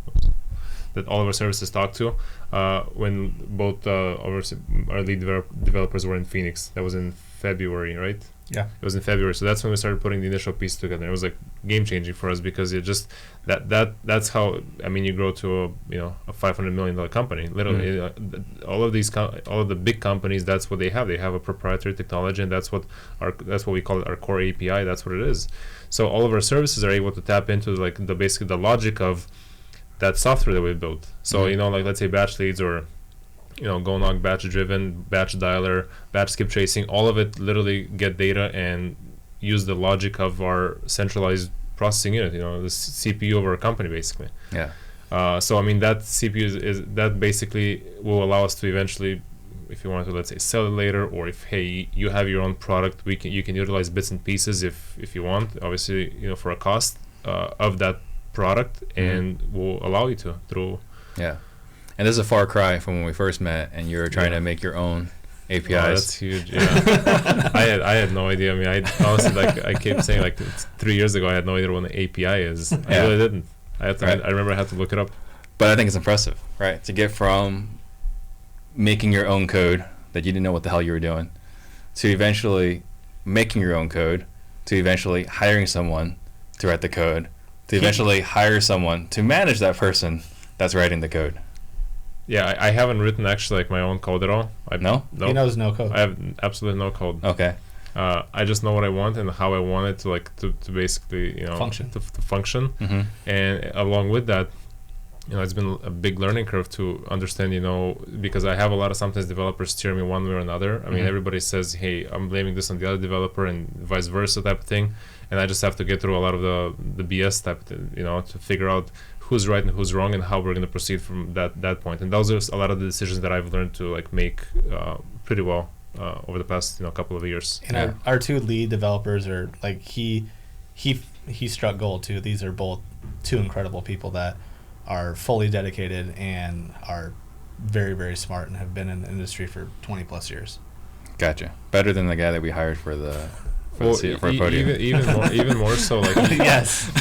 When both our lead developers were in Phoenix. That was in February, right? Yeah. It was in February. So that's when we started putting the initial piece together. It was like game changing for us because it just that's how, I mean, you grow to a $500 million company. Literally, all of the big companies, that's what they have. They have a proprietary technology, and that's what we call it, our core API. That's what it is. So all of our services are able to tap into like basically the logic of that software that we built. So like let's say batch leads or GoKnock, batch driven, batch dialer, batch skip tracing, all of it literally get data and use the logic of our centralized processing unit, the CPU of our company basically. Yeah. So I mean that CPU is that basically will allow us to eventually, if you want to, let's say, sell it later, or if you have your own product, you can utilize bits and pieces if you want, obviously for a cost of that product, and will allow you to through. Yeah. And this is a far cry from when we first met, and you were trying to make your own APIs. Oh, that's huge. Yeah. I had no idea. I mean, I honestly, I kept saying 3 years ago I had no idea what an API is. I really didn't. I remember I had to look it up. But I think it's impressive, right? To get from making your own code that you didn't know what the hell you were doing, to eventually making your own code, to eventually hiring someone to write the code, to eventually hire someone to manage that person that's writing the code. Yeah, I haven't written actually my own code at all. No? He knows no code. I have absolutely no code. Okay. I just know what I want and how I want it to basically function. To function. Mm-hmm. And along with that, it's been a big learning curve to understand, because I have a lot of sometimes developers steer me one way or another. I mean, everybody says, hey, I'm blaming this on the other developer and vice versa type of thing. And I just have to get through a lot of the BS type, to figure out who's right and who's wrong and how we're going to proceed from that point. And those are a lot of the decisions that I've learned to make pretty well over the past couple of years. And our two lead developers are like he struck gold too. These are both two incredible people that are fully dedicated and are very, very smart and have been in the industry for 20 plus years. Gotcha. Better than the guy that we hired for the podium. Even more so. Like yes.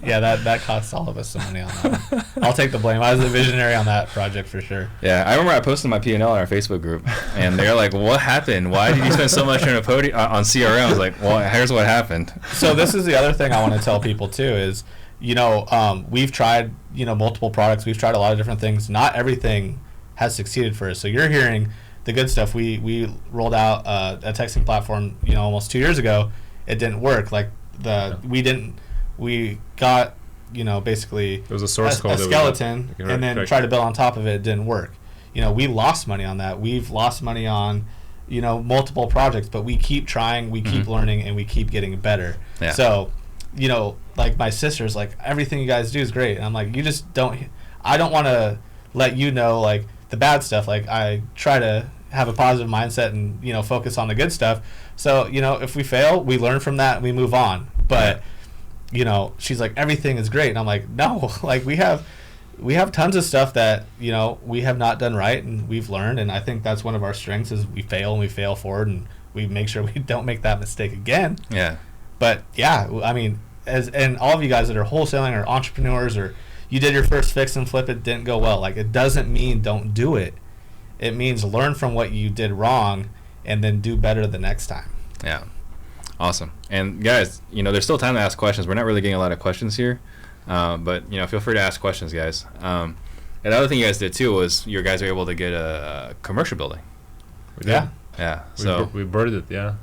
Yeah, that costs all of us some money on that one. I'll take the blame. I was the visionary on that project for sure. Yeah, I remember I posted my P&L on our Facebook group, and they're like, "What happened? Why did you spend so much on a podium on CRM?" I was like, "Well, here's what happened." So this is the other thing I want to tell people too is, we've tried multiple products. We've tried a lot of different things. Not everything has succeeded for us. So you're hearing the good stuff. We rolled out a texting platform, almost 2 years ago. It didn't work. Like we got, basically it was a source code, a skeleton, and then tried to build on top of it. It didn't work. We lost money on that. We've lost money on, multiple projects, but we keep trying, we keep learning, and we keep getting better. Yeah. So, like my sister's like, everything you guys do is great. And I'm like, I don't want to let like the bad stuff. Like I try to have a positive mindset and focus on the good stuff. So if we fail, we learn from that and we move on. But she's like, everything is great, and I'm like, no, like we have tons of stuff that we have not done right, and we've learned. And I think that's one of our strengths is we fail and we fail forward, and we make sure we don't make that mistake again. Yeah. But yeah, I mean, and all of you guys that are wholesaling or entrepreneurs, or you did your first fix and flip, it didn't go well. Like, it doesn't mean don't do it. It means learn from what you did wrong and then do better the next time. Yeah. Awesome. And guys, there's still time to ask questions. We're not really getting a lot of questions here, but feel free to ask questions, guys. And the other thing you guys did too was your guys were able to get a commercial building. Yeah. Yeah. So we birthed it. Yeah.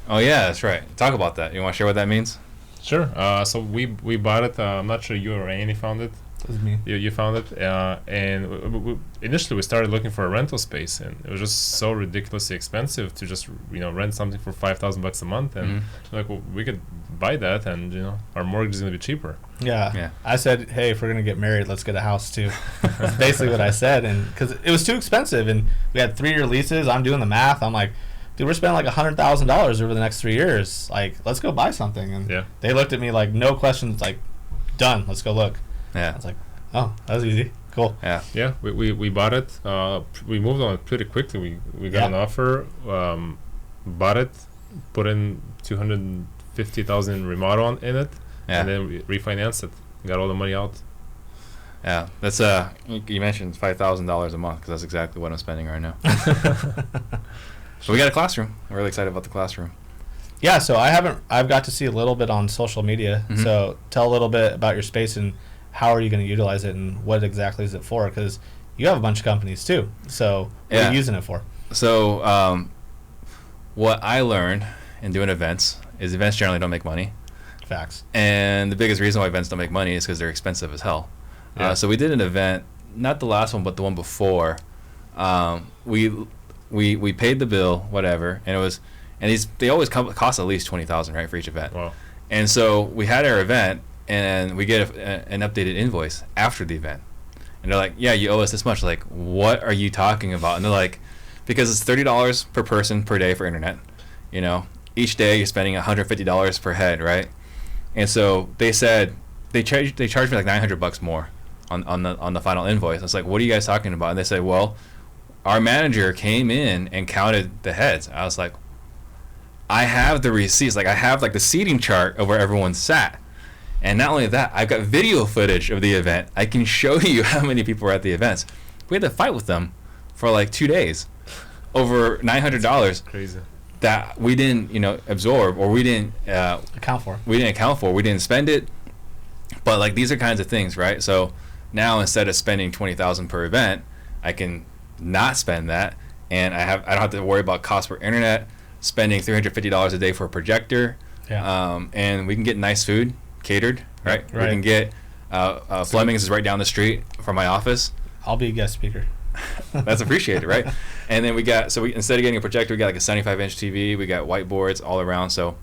Oh yeah, that's right. Talk about that. You want to share what that means? Sure. So we bought it. I'm not sure you or Annie found it. It was me. You found it, and initially we started looking for a rental space, and it was just so ridiculously expensive to just rent something for $5,000 a month, and like, well, we could buy that, and our mortgage is gonna be cheaper. Yeah. I said, hey, if we're gonna get married, let's get a house too. That's basically what I said, and because it was too expensive, and we had 3-year leases. I'm doing the math. I'm like, dude, we're spending like $100,000 over the next 3 years. Like, let's go buy something. And they looked at me like, no questions, like, done. Let's go look. Yeah. I was like, oh, that was easy. Cool. Yeah. Yeah. We bought it. We moved on it pretty quickly. We got an offer. Bought it. Put in $250,000 in remodel in it, and then we refinanced it. Got all the money out. Yeah. That's you mentioned $5,000 a month because that's exactly what I'm spending right now. So we got a classroom. I'm really excited about the classroom. Yeah, so I've got to see a little bit on social media. So tell a little bit about your space and how are you going to utilize it and what exactly is it for? Because you have a bunch of companies too. So what are you using it for? So what I learned in doing events is events generally don't make money. Facts. And the biggest reason why events don't make money is because they're expensive as hell. Yeah. So we did an event, not the last one, but the one before. We paid the bill, whatever, and it was, and they always cost at least $20,000, right, for each event. Wow. And so we had our event, and we get an updated invoice after the event, and they're like, "Yeah, you owe us this much." Like, what are you talking about? And they're like, because it's $30 per person per day for internet. Each day you're spending $150 per head, right? And so they said they charged me like $900 more on the final invoice. I was like, "What are you guys talking about?" And they said, "Well, our manager came in and counted the heads." I was like, I have the receipts. Like, I have like the seating chart of where everyone sat. And not only that, I've got video footage of the event. I can show you how many people were at the events. We had to fight with them for like 2 days over $900. Crazy. That we didn't, absorb, or we didn't account for. We didn't account for. We didn't spend it. But like, these are kinds of things, right? So now instead of spending $20,000 per event, I can not spend that, and I don't have to worry about cost per internet, spending $350 a day for a projector, and we can get nice food catered, right? We can get Fleming's is right down the street from my office. I'll be a guest speaker. That's appreciated, right? And then we instead of getting a projector, we got like a 75-inch TV. We got whiteboards all around, so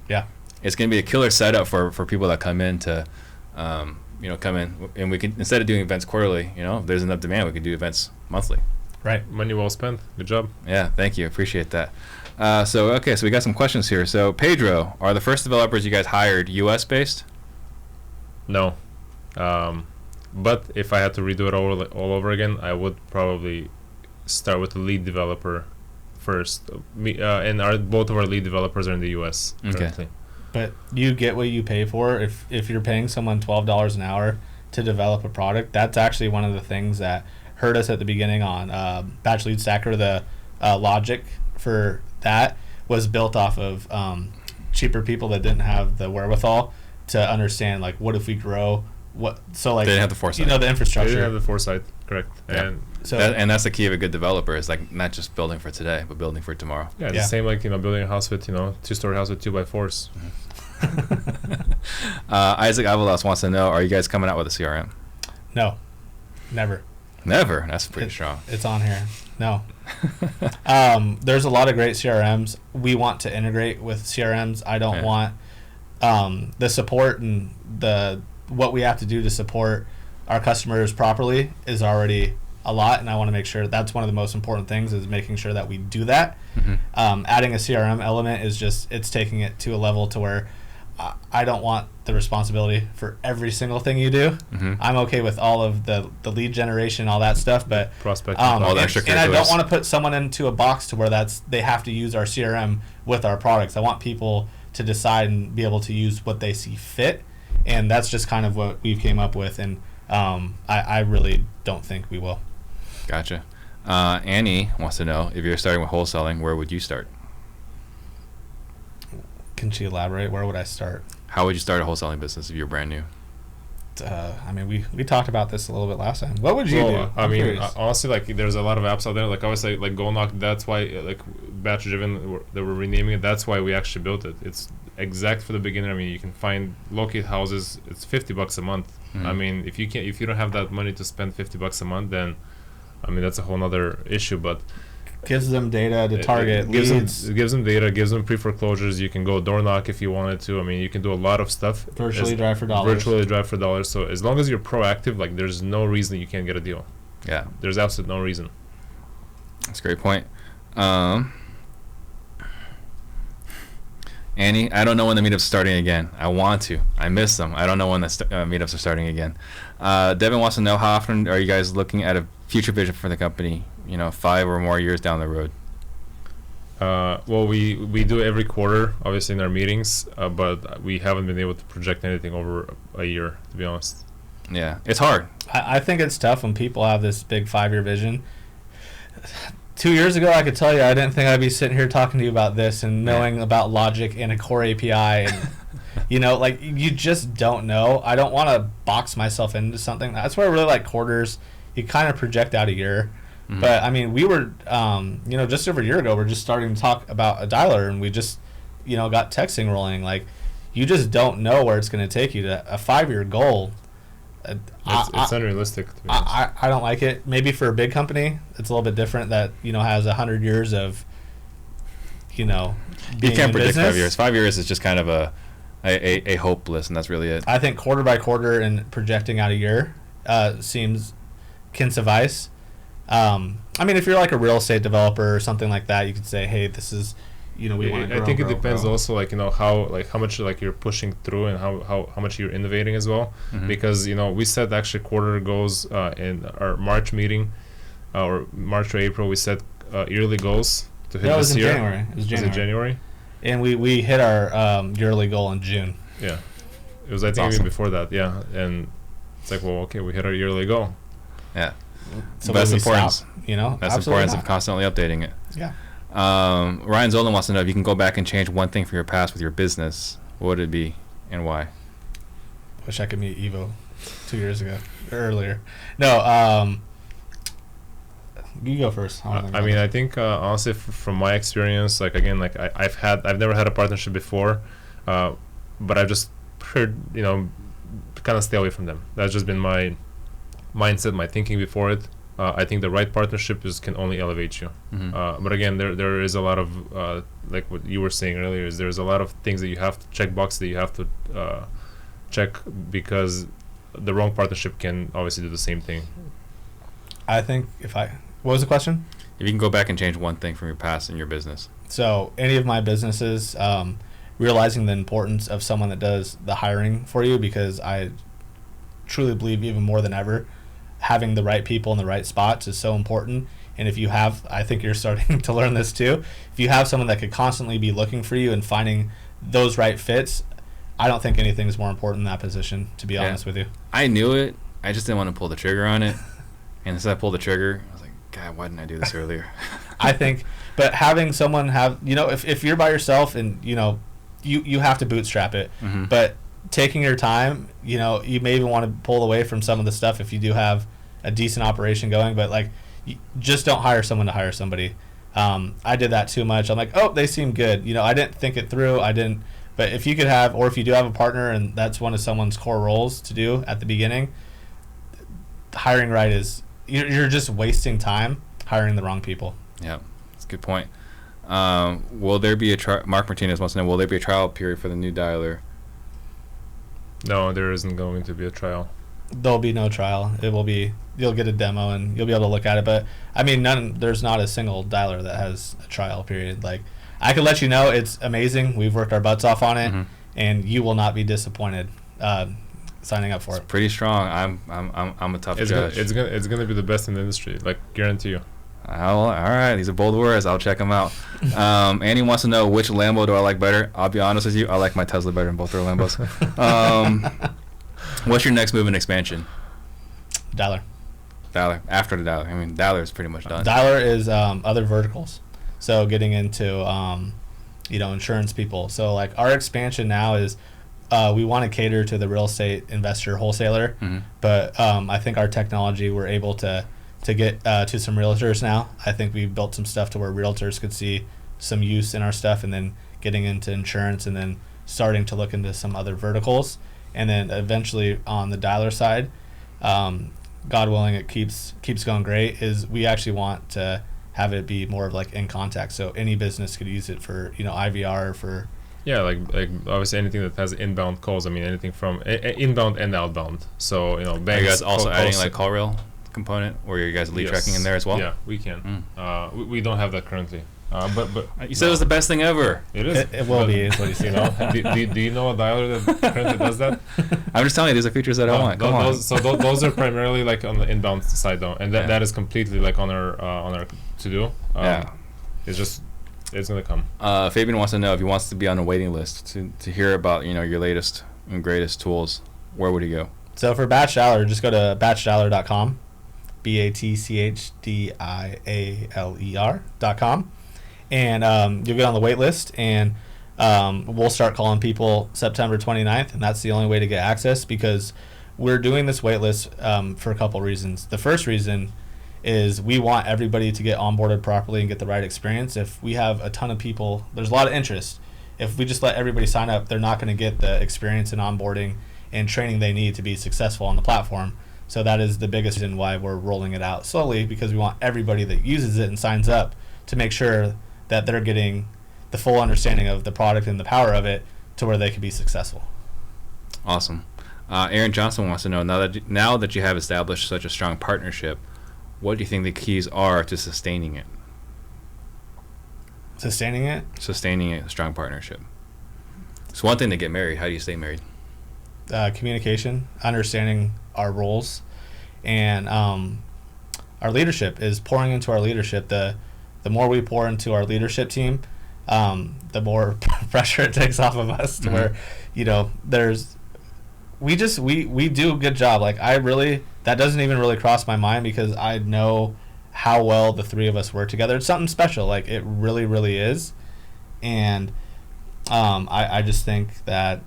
it's gonna be a killer setup for people that come in to come in, and we can, instead of doing events quarterly, if there's enough demand, we can do events monthly. Right. Money well spent. Good job. Yeah, thank you. Appreciate that. So we got some questions here. So Pedro, are the first developers you guys hired U.S. based? No. But if I had to redo it all over again, I would probably start with the lead developer first. And both of our lead developers are in the U.S. currently. But you get what you pay for. If you're paying someone $12 an hour to develop a product, that's actually one of the things that hurt us at the beginning on Batch Lead Stacker. The logic for that was built off of cheaper people that didn't have the wherewithal to understand, like, what if we grow? So like, They didn't have the foresight. You know, the They infrastructure. didn't have the foresight, correct. Yeah. And So And that's the key of a good developer, is like not just building for today, but building for tomorrow. yeah, it's Yeah. the same like, building a house with, 2-story house with 2x4s. Isaac Avalos wants to know, are you guys coming out with a CRM? no, never. Never. That's pretty strong. It's on here. No. There's a lot of great CRMs. We want to integrate with CRMs. I don't Yeah. want the support and what we have to do to support our customers properly is already a lot, and I want to make sure that's one of the most important things, is making sure that we do that. Adding a CRM element is just, it's taking it to a level to where I don't want the responsibility for every single thing you do. I'm okay with all of the lead generation, all that stuff, but Prospecting. All the and I don't extracurriculars. want to put someone into a box to where they have to use our CRM with our products. I want people to decide and be able to use what they see fit, and that's just kind of what we've came up with, and I really don't think we will. Gotcha. Annie wants to know, if you're starting with wholesaling, where would you start? Can she elaborate? Where would I start? How would you start a wholesaling business if you're brand new? I mean, we talked about this a little bit last time. What would you do? I I'm mean, curious. honestly, like, there's a lot of apps out there. Like, obviously, like Go Knock, that's why, like, Batch Driven, that we're renaming it, that's why we actually built it. It's exact for the beginner. I mean, you can locate houses. It's $50 a month. I mean, if you don't have that money to spend $50 a month, then, I mean, that's a whole other issue. But Gives them data to target it gives leads. it gives them data, gives them pre-foreclosures. You can go door knock if you wanted to. I mean, you can do a lot of stuff. Virtually drive for dollars. Virtually drive for dollars. So as long as you're proactive, like, there's no reason you can't get a deal. Yeah, There's absolutely no reason. that's a great point. Annie, I don't know when the meetup's starting again. I want to. I miss them. I don't know when the meetups are starting again. Devin wants to know, how often are you guys looking at a future vision for the company, 5 or more years down the road? Well, we do every quarter, obviously, in our meetings, but we haven't been able to project anything over a year, to be honest. Yeah, it's hard. I think it's tough when people have this big 5-year vision. 2 years ago, I could tell you I didn't think I'd be sitting here talking to you about this and knowing about logic and a core API. And, like, you just don't know. I don't want to box myself into something. That's why I really like quarters. You kind of project out a year. But, I mean, we were, just over a year ago, we're just starting to talk about a dialer, and we just, got texting rolling. Like, you just don't know where it's going to take you. To a 5-year goal. It's unrealistic, to be honest. I don't like it. Maybe for a big company, it's a little bit different that, has 100 years of, being You can't in predict business. 5 years. 5 years is just kind of a hopeless, and that's really it. I think quarter by quarter and projecting out a year can suffice. I mean, if you're like a real estate developer or something like that, you could say, hey, this is, we want to grow. I think it depends also, like, how much, like, you're pushing through and how much you're innovating as well. Because, we set actually quarter goals in our March meeting, or March or April. We set yearly goals to hit That was this in year. January. It was Was it January? And we hit our yearly goal in June. Yeah. It was, I think, awesome. even before that. Yeah. And it's like, well, okay, we hit our yearly goal. Yeah. So That's we importance. stop, That's the Absolutely importance not. of constantly updating it. Yeah. Ryan Zolan wants to know, if you can go back and change one thing from your past with your business, what would it be and why? Wish I could meet Evo 2 years ago or earlier. No, you go first. I mean, I think honestly, from my experience, like, again, like, I've never had a partnership before, but I've just heard, kind of stay away from them. That's just been my mindset, my thinking before it. I think the right partnership can only elevate you. But again, there is a lot of like what you were saying earlier, is there's a lot of things that you have to check box that you have to check, because the wrong partnership can obviously do the same thing. I think if I What was the question? If you can go back and change one thing from your past in your business. So any of my businesses, realizing the importance of someone that does the hiring for you, because I truly believe even more than ever, having the right people in the right spots is so important. And if you have, I think you're starting to learn this too, if you have someone that could constantly be looking for you and finding those right fits, I don't think anything's more important in that position, to be honest with you. I knew it. I just didn't want to pull the trigger on it. And instead I pulled the trigger, I was like, God, why didn't I do this earlier? I think, but having someone have, if you're by yourself and, you have to bootstrap it, Mm-hmm. but taking your time, you may even want to pull away from some of the stuff if you do have a decent operation going, but like, you just don't hire someone to hire somebody. I did that too much. I'm like, oh, they seem good. I didn't think it through. But if you could have, or if you do have a partner and that's one of someone's core roles to do at the beginning, hiring right is, you're just wasting time hiring the wrong people. Yeah, that's a good point. Will there be Mark Martinez wants to know, will there be a trial period for the new dialer? No, there isn't going to be a trial. There'll be no trial. It will be, you'll get a demo and you'll be able to look at it. But I mean, there's not a single dialer that has a trial period. Like, I could let you know it's amazing. We've worked our butts off on it, and you will not be disappointed signing up for it. Pretty strong. I'm a tough judge. It's gonna be the best in the industry, like, guarantee you. All right, these are bold words. I'll check them out. Annie wants to know, which Lambo do I like better? I'll be honest with you, I like my Tesla better than both their Lambos. What's your next move in expansion? Dialer. After the dialer. I mean, dialer is pretty much done. Dialer is other verticals. So getting into insurance people. So like our expansion now is we want to cater to the real estate investor wholesaler, but I think our technology, we're able to get to some realtors now. I think we've built some stuff to where realtors could see some use in our stuff, and then getting into insurance, and then starting to look into some other verticals, and then eventually on the dialer side, God willing, it keeps going great, is we actually want to have it be more of like in contact, so any business could use it for IVR, for like obviously anything that has inbound calls. I mean, anything from inbound and outbound. So banks. Are you guys also adding like call rail component, or are you guys lead tracking in there as well? Yeah, we can. We don't have that currently. But you said it was the best thing ever. It is. It will be. Is what you see. Do you know a dialer that currently does that? I'm just telling you, these are features that I want. Come on. So those are primarily like on the inbound side though, and that is completely like on our to do. It's gonna come. Fabian wants to know if he wants to be on a waiting list to hear about your latest and greatest tools. Where would he go? So for Batch Dialer, just go to batchdialer.com, BATCHDIALER.com, and you'll get on the wait list, and we'll start calling people September 29th, and that's the only way to get access, because we're doing this wait list for a couple reasons. The first reason is we want everybody to get onboarded properly and get the right experience. If we have a ton of people, there's a lot of interest. If we just let everybody sign up, they're not going to get the experience and onboarding and training they need to be successful on the platform. So that is the biggest reason why we're rolling it out slowly, because we want everybody that uses it and signs up to make sure that they're getting the full understanding of the product and the power of it to where they can be successful. Awesome. Aaron Johnson wants to know, now that you have established such a strong partnership, what do you think the keys are to sustaining it? Sustaining it? Sustaining a strong partnership. It's one thing to get married. How do you stay married? Communication, understanding our roles, and our leadership is pouring into our leadership. The more we pour into our leadership team, the more pressure it takes off of us to where, we do a good job. Like, that doesn't even really cross my mind, because I know how well the three of us work together. It's something special. Like, it really, really is. And I just think that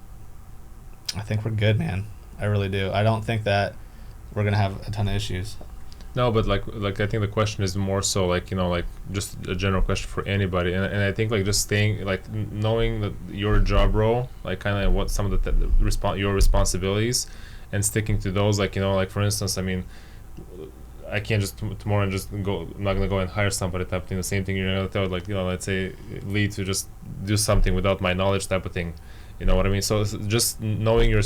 I think we're good, man. I really do. I don't think that we're gonna have a ton of issues. No, but like I think the question is more so like just a general question for anybody, and I think like just staying knowing that your job role, like kind of what some of your responsibilities, and sticking to those. Like for instance, I mean, I can't just tomorrow and just go. I'm not gonna go and hire somebody type of thing. The same thing you're gonna tell let's say lead to just do something without my knowledge type of thing. You know what I mean? So it's just knowing your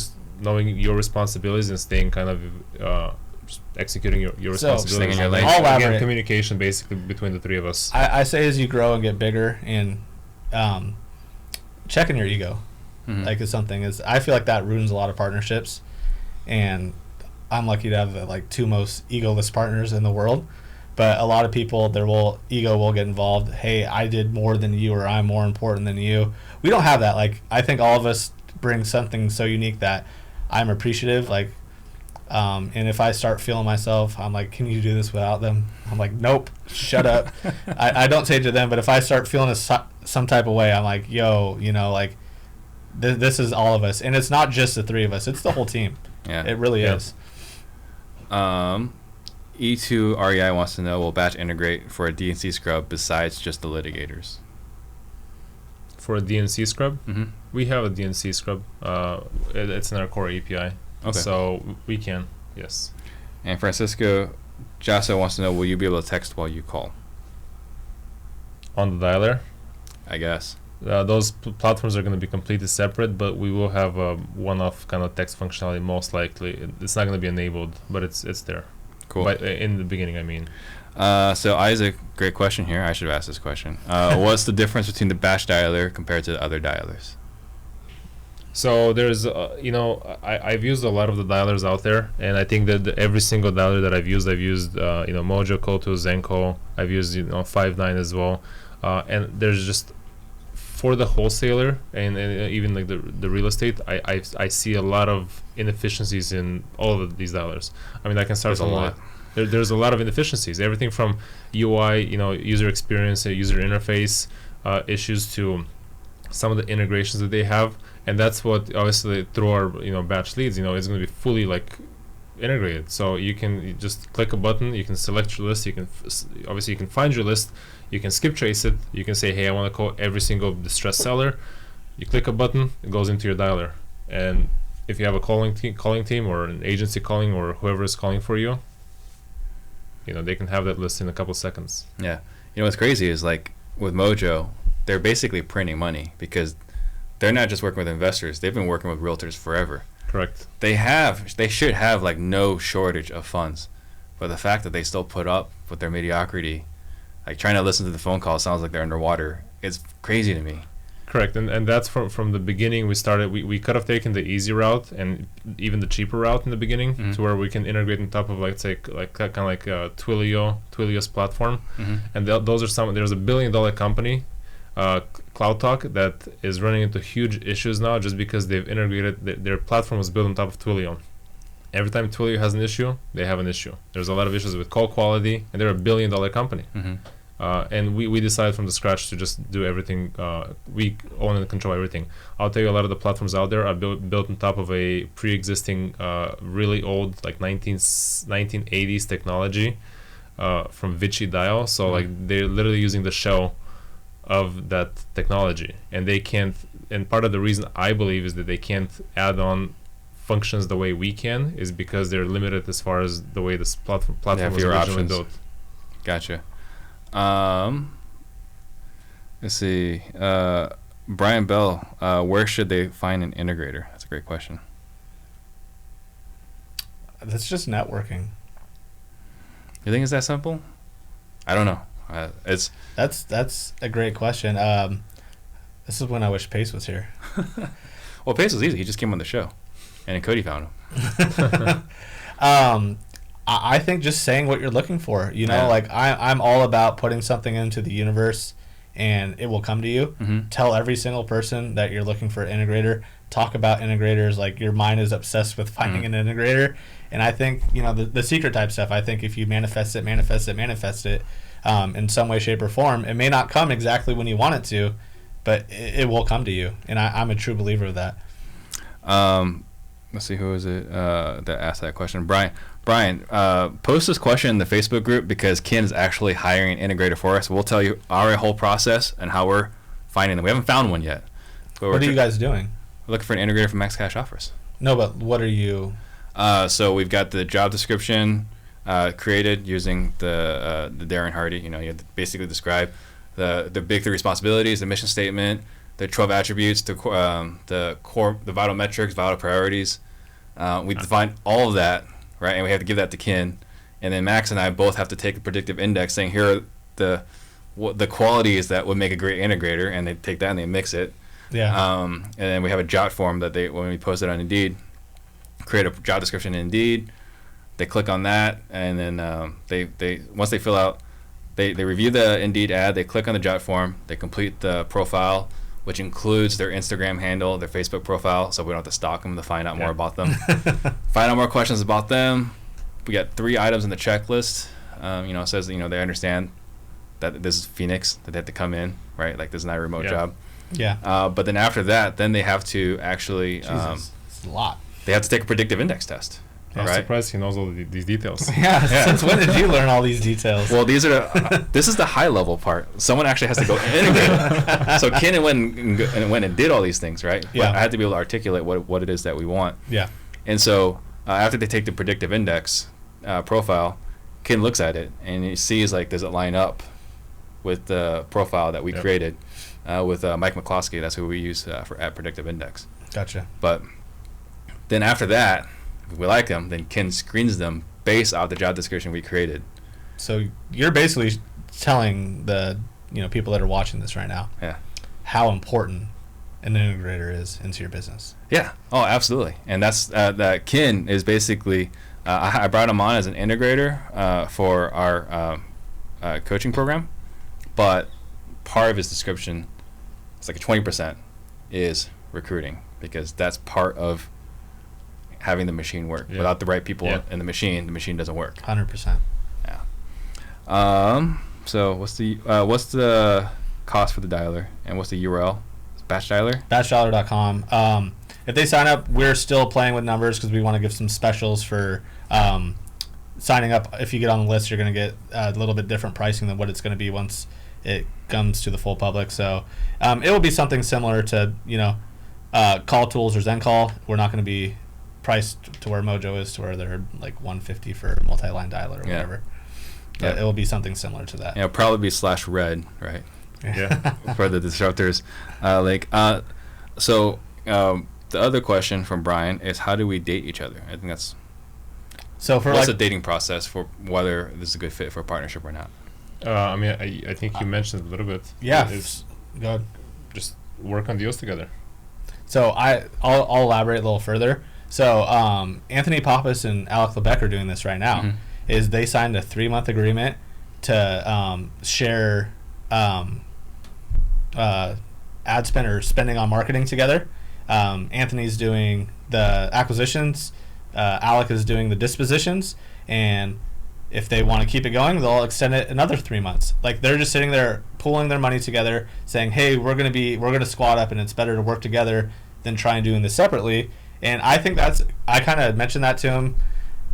responsibilities and staying kind of just executing your So, responsibilities. staying in your lane. I'll Again, elaborate. communication basically between the three of us. I say as you grow and get bigger, and checking your ego, Mhm. like is something is I feel like that ruins a lot of partnerships, and I'm lucky to have the like two most egoless partners in the world. But a lot of people, ego will get involved. Hey, I did more than you, or I'm more important than you. We don't have that. Like I think all of us bring something so unique that I'm appreciative. Like, and if I start feeling myself, I'm like, can you do this without them? I'm like, nope, shut up. I don't say it to them, but if I start feeling some type of way, I'm like, yo, like this is all of us, and it's not just the three of us; it's the whole team. Yeah. It really Yeah. is. E2REI wants to know, will Batch integrate for a DNC scrub besides just the litigators? For a DNC scrub, Mm-hmm. we have a DNC scrub. It's in our core API. Okay. So we can, yes. And Francisco Jasso wants to know, will you be able to text while you call? On the dialer, I guess. those platforms are going to be completely separate, but we will have a one-off kind of text functionality. Most likely, it's not going to be enabled, but it's there. Cool. But in the beginning, I mean. So Isaac, great question here. I should have asked this question. What's the difference between the Batch dialer compared to the other dialers? So there's, I've used a lot of the dialers out there, and I think that every single dialer that I've used, Mojo, Koto, Zenko. I've used, 5.9 as well, and there's just for the wholesaler and even like the real estate, I see a lot of inefficiencies in all of these dialers. I mean, I can start There's a from lot. There's a lot of inefficiencies. Everything from UI, user experience, user interface issues to some of the integrations that they have. And that's what obviously through our batch leads, it's going to be fully like integrated. So you just click a button, you can select your list, you can obviously you can find your list, you can skip trace it, you can say, hey, I want to call every single distressed seller. You click a button, it goes into your dialer. And if you have a calling team or an agency calling or whoever is calling for you, they can have that list in a couple seconds. Yeah. What's crazy is like with Mojo, they're basically printing money because they're not just working with investors. They've been working with realtors forever. Correct. They should have like no shortage of funds. But the fact that they still put up with their mediocrity, like trying to listen to the phone call sounds like they're underwater. It's crazy to me. Correct, and that's from the beginning. We could have taken the easy route and even the cheaper route in the beginning, Mhm. to where we can integrate on top of like kind of like Twilio's platform, Mm-hmm. and those are there's $1 billion company, Cloud Talk, that is running into huge issues now just because they've integrated their platform was built on top of Twilio. Every time Twilio has an issue, they have an issue. There's a lot of issues with call quality, and they're $1 billion company. Mm-hmm. And we decided from the scratch to just do everything. We own and control everything. I'll tell you, a lot of the platforms out there are built on top of a pre-existing, really old, like 1980s technology from Vichy Dial. So like they're literally using the shell of that technology, and they can't. And part of the reason I believe is that they can't add on functions the way we can is because they're limited as far as the way this platform was fewer originally options. built. Gotcha. Let's see. Brian Bell, where should they find an integrator? That's a great question. That's just networking. You think it's that simple? I don't know. That's a great question. This is when I wish Pace was here. Well, Pace was easy. He just came on the show, and then Cody found him. I think just saying what you're looking for. Yeah. Like I'm all about putting something into the universe, and it will come to you. Mm-hmm. Tell every single person that you're looking for an integrator. Talk about integrators. Like your mind is obsessed with finding an integrator. And I think the secret type stuff. I think if you manifest it in some way, shape, or form, it may not come exactly when you want it to, but it will come to you. And I'm a true believer of that. Let's see, who is it that asked that question? Brian, post this question in the Facebook group because Ken is actually hiring an integrator for us. We'll tell you our whole process and how we're finding them. We haven't found one yet. But What are you guys doing? We're looking for an integrator for Max Cash Offers. No, but what are you? So we've got the job description created using the Darren Hardy. You have to basically describe the big 3 responsibilities, the mission statement, the 12 attributes, the core, the vital metrics, vital priorities. We define all of that right? And we have to give that to Ken, and then Max and I both have to take a predictive index saying here are the qualities that would make a great integrator, and they take that and they mix it. Yeah. And then we have a jot form that when we post it on Indeed, create a job description in Indeed. They click on that, and then they once they fill out, they review the Indeed ad. They click on the jot form. They complete the profile, which includes their Instagram handle, their Facebook profile, so we don't have to stalk them to find out more about them. Find out more questions about them. We got 3 items in the checklist. It says they understand that this is Phoenix, that they have to come in, right? Like this is not a remote job. Yeah. But then after that, then they have to actually it's a lot. They have to take a predictive index test. I'm right? surprised he knows all these details. Yeah. Since when did you learn all these details? Well, this is the high level part. Someone actually has to go integrate. So Ken went and did all these things, right? Yeah. But I had to be able to articulate what it is that we want. Yeah. And so after they take the predictive index profile, Ken looks at it and he sees like, does it line up with the profile that we created with Mike McCloskey? That's who we use at predictive index. Gotcha. But then after that, if we like them, then Ken screens them based off the job description we created. So you're basically telling the people that are watching this right now, how important an integrator is into your business. Yeah. Oh, absolutely. And that's that Ken is basically I brought him on as an integrator for our coaching program, but part of his description, it's like 20% is recruiting, because that's part of having the machine work. Without the right people in the machine doesn't work. 100%. Yeah. So what's the cost for the dialer, and what's the URL? It's Batch Dialer. BatchDialer.com. If they sign up, we're still playing with numbers because we want to give some specials for signing up. If you get on the list, you're going to get a little bit different pricing than what it's going to be once it comes to the full public. So it will be something similar to Call Tools or ZenCall. We're not going to be priced to where Mojo is, to where they're like $150 for a multi-line dialer or whatever. But it will be something similar to that. It'll probably be /red, right? Yeah. For the Disruptors link. So the other question from Brian is, how do we date each other? I think that's what's the dating process for whether this is a good fit for a partnership or not? I think you mentioned it a little bit. Yeah. It's Go ahead. just work on deals together. So I'll elaborate a little further. So Anthony Pappas and Alec LeBecq are doing this right now. Mm-hmm. Is they signed a 3-month agreement to share ad spend or spending on marketing together. Anthony's doing the acquisitions. Alec is doing the dispositions, and if they want to keep it going, they'll extend it another 3 months. Like, they're just sitting there pooling their money together, saying, "Hey, we're gonna squad up, and it's better to work together than try and doing this separately." And I think I kind of mentioned that to him,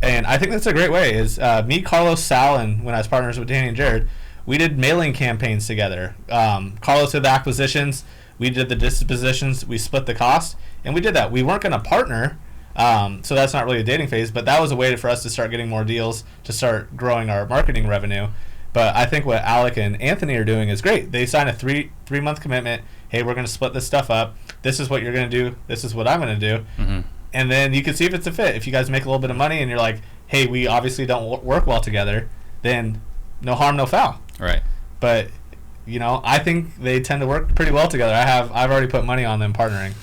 and I think that's a great way. Is me, Carlos, Sal, and when I was partners with Danny and Jared, we did mailing campaigns together. Carlos did the acquisitions, we did the dispositions, we split the cost, and we did that. We weren't going to partner, so that's not really a dating phase, but that was a way for us to start getting more deals, to start growing our marketing revenue. But I think what Alec and Anthony are doing is great. They sign a three-month commitment. Hey, we're going to split this stuff up. This is what you're going to do. This is what I'm going to do. Mm-hmm. And then you can see if it's a fit. If you guys make a little bit of money and you're like, hey, we obviously don't work well together, then no harm, no foul. Right. But, I think they tend to work pretty well together. I've already put money on them partnering.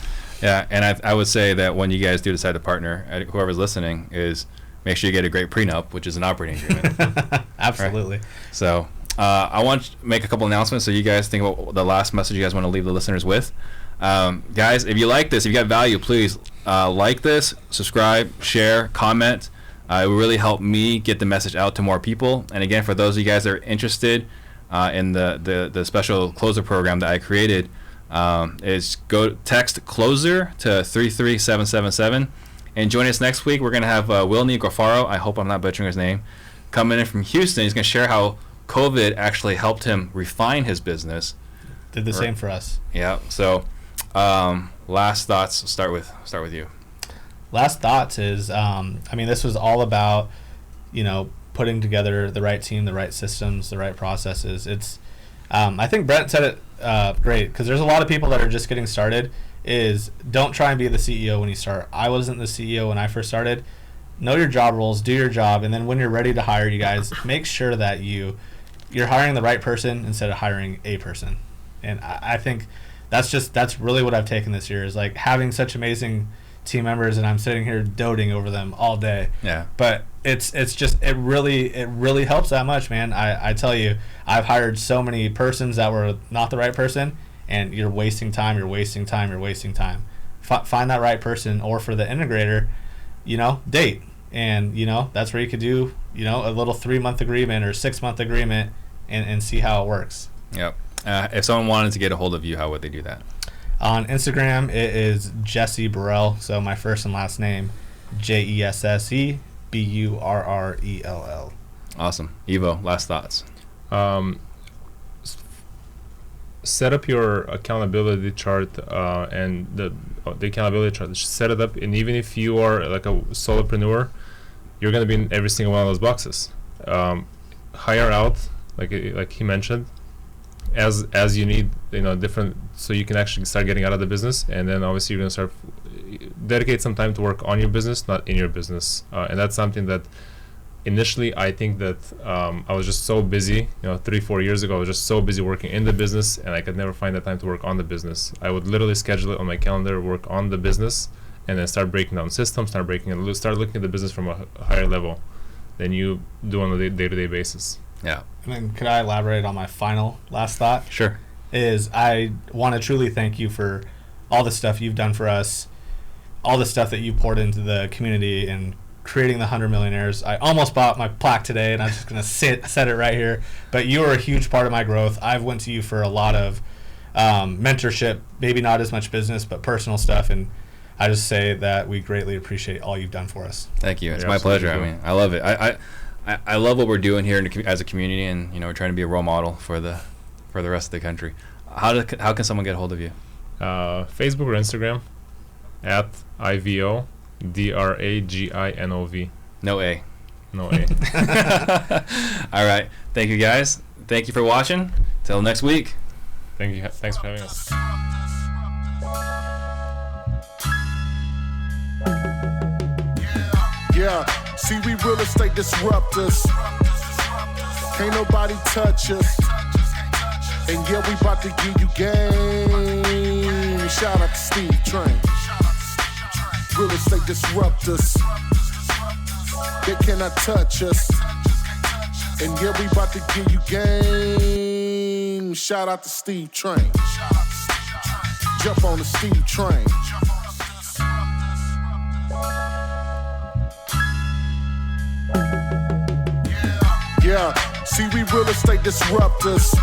Yeah, and I would say that when you guys do decide to partner, whoever's listening, is make sure you get a great prenup, which is an operating agreement. Absolutely. Right? So I want to make a couple announcements so you guys think about the last message you guys want to leave the listeners with. Guys, if you like this, if you got value, please like this, subscribe, share, comment. It will really help me get the message out to more people. And again, for those of you guys that are interested in the special closer program that I created, is go text closer to 33777 and join us next week. We're going to have Wilney Grafaro, I hope I'm not butchering his name, coming in from Houston. He's going to share how COVID actually helped him refine his business. Did the same for us. Yeah. So last thoughts, start with you. Last thoughts is, this was all about, putting together the right team, the right systems, the right processes. It's, I think Brent said it great, because there's a lot of people that are just getting started, is don't try and be the CEO when you start. I wasn't the CEO when I first started. know your job roles, do your job, and then when you're ready to hire, you guys make sure that you're hiring the right person instead of hiring a person. And I think that's really what I've taken this year, is like having such amazing team members, and I'm sitting here doting over them all day. Yeah. But it really helps that much, man. I tell you, I've hired so many persons that were not the right person, and you're wasting time. Find that right person, or for the integrator, date. And, that's where you could do, a little 3-month agreement or 6-month agreement and see how it works. Yep. If someone wanted to get a hold of you, how would they do that? On Instagram, it is Jesse Burrell. So my first and last name, JESSE BURRELL. Awesome. Ivo, last thoughts. Set up your accountability chart and the accountability chart. Set it up, and even if you are like a solopreneur, you're going to be in every single one of those boxes. Hire out, like he mentioned, as you need, different, so you can actually start getting out of the business. And then obviously you're going to start dedicate some time to work on your business, not in your business. And that's something that initially I think that I was just so busy, 3-4 years ago, I was just so busy working in the business, and I could never find the time to work on the business. I would literally schedule it on my calendar, work on the business, and then start breaking down systems, start looking at the business from a higher level than you do on a day-to-day basis. Yeah. And then could I elaborate on my last thought? Sure. Is I want to truly thank you for all the stuff you've done for us, all the stuff that you poured into the community and creating the 100 Millionaires. I almost bought my plaque today, and I'm just going to set it right here. But you are a huge part of my growth. I've went to you for a lot of mentorship, maybe not as much business, but personal stuff. And I just say that we greatly appreciate all you've done for us. Thank you. It's my pleasure. I mean, I love it. I love what we're doing here as a community, and we're trying to be a role model for the rest of the country. How can someone get a hold of you? Facebook or Instagram at IVO DRAGINOV. No A. No A. All right. Thank you, guys. Thank you for watching. Till next week. Thank you. Thanks for having us. Yeah, see, we real estate disruptors. Can't nobody touch us. And yeah, we about to give you game. Shout out to Steve Train. Real estate disruptors. They cannot touch us. And yeah, we about to give you game. Shout out to Steve Train. Jump on the Steve Train. Yeah, see, we real estate disruptors.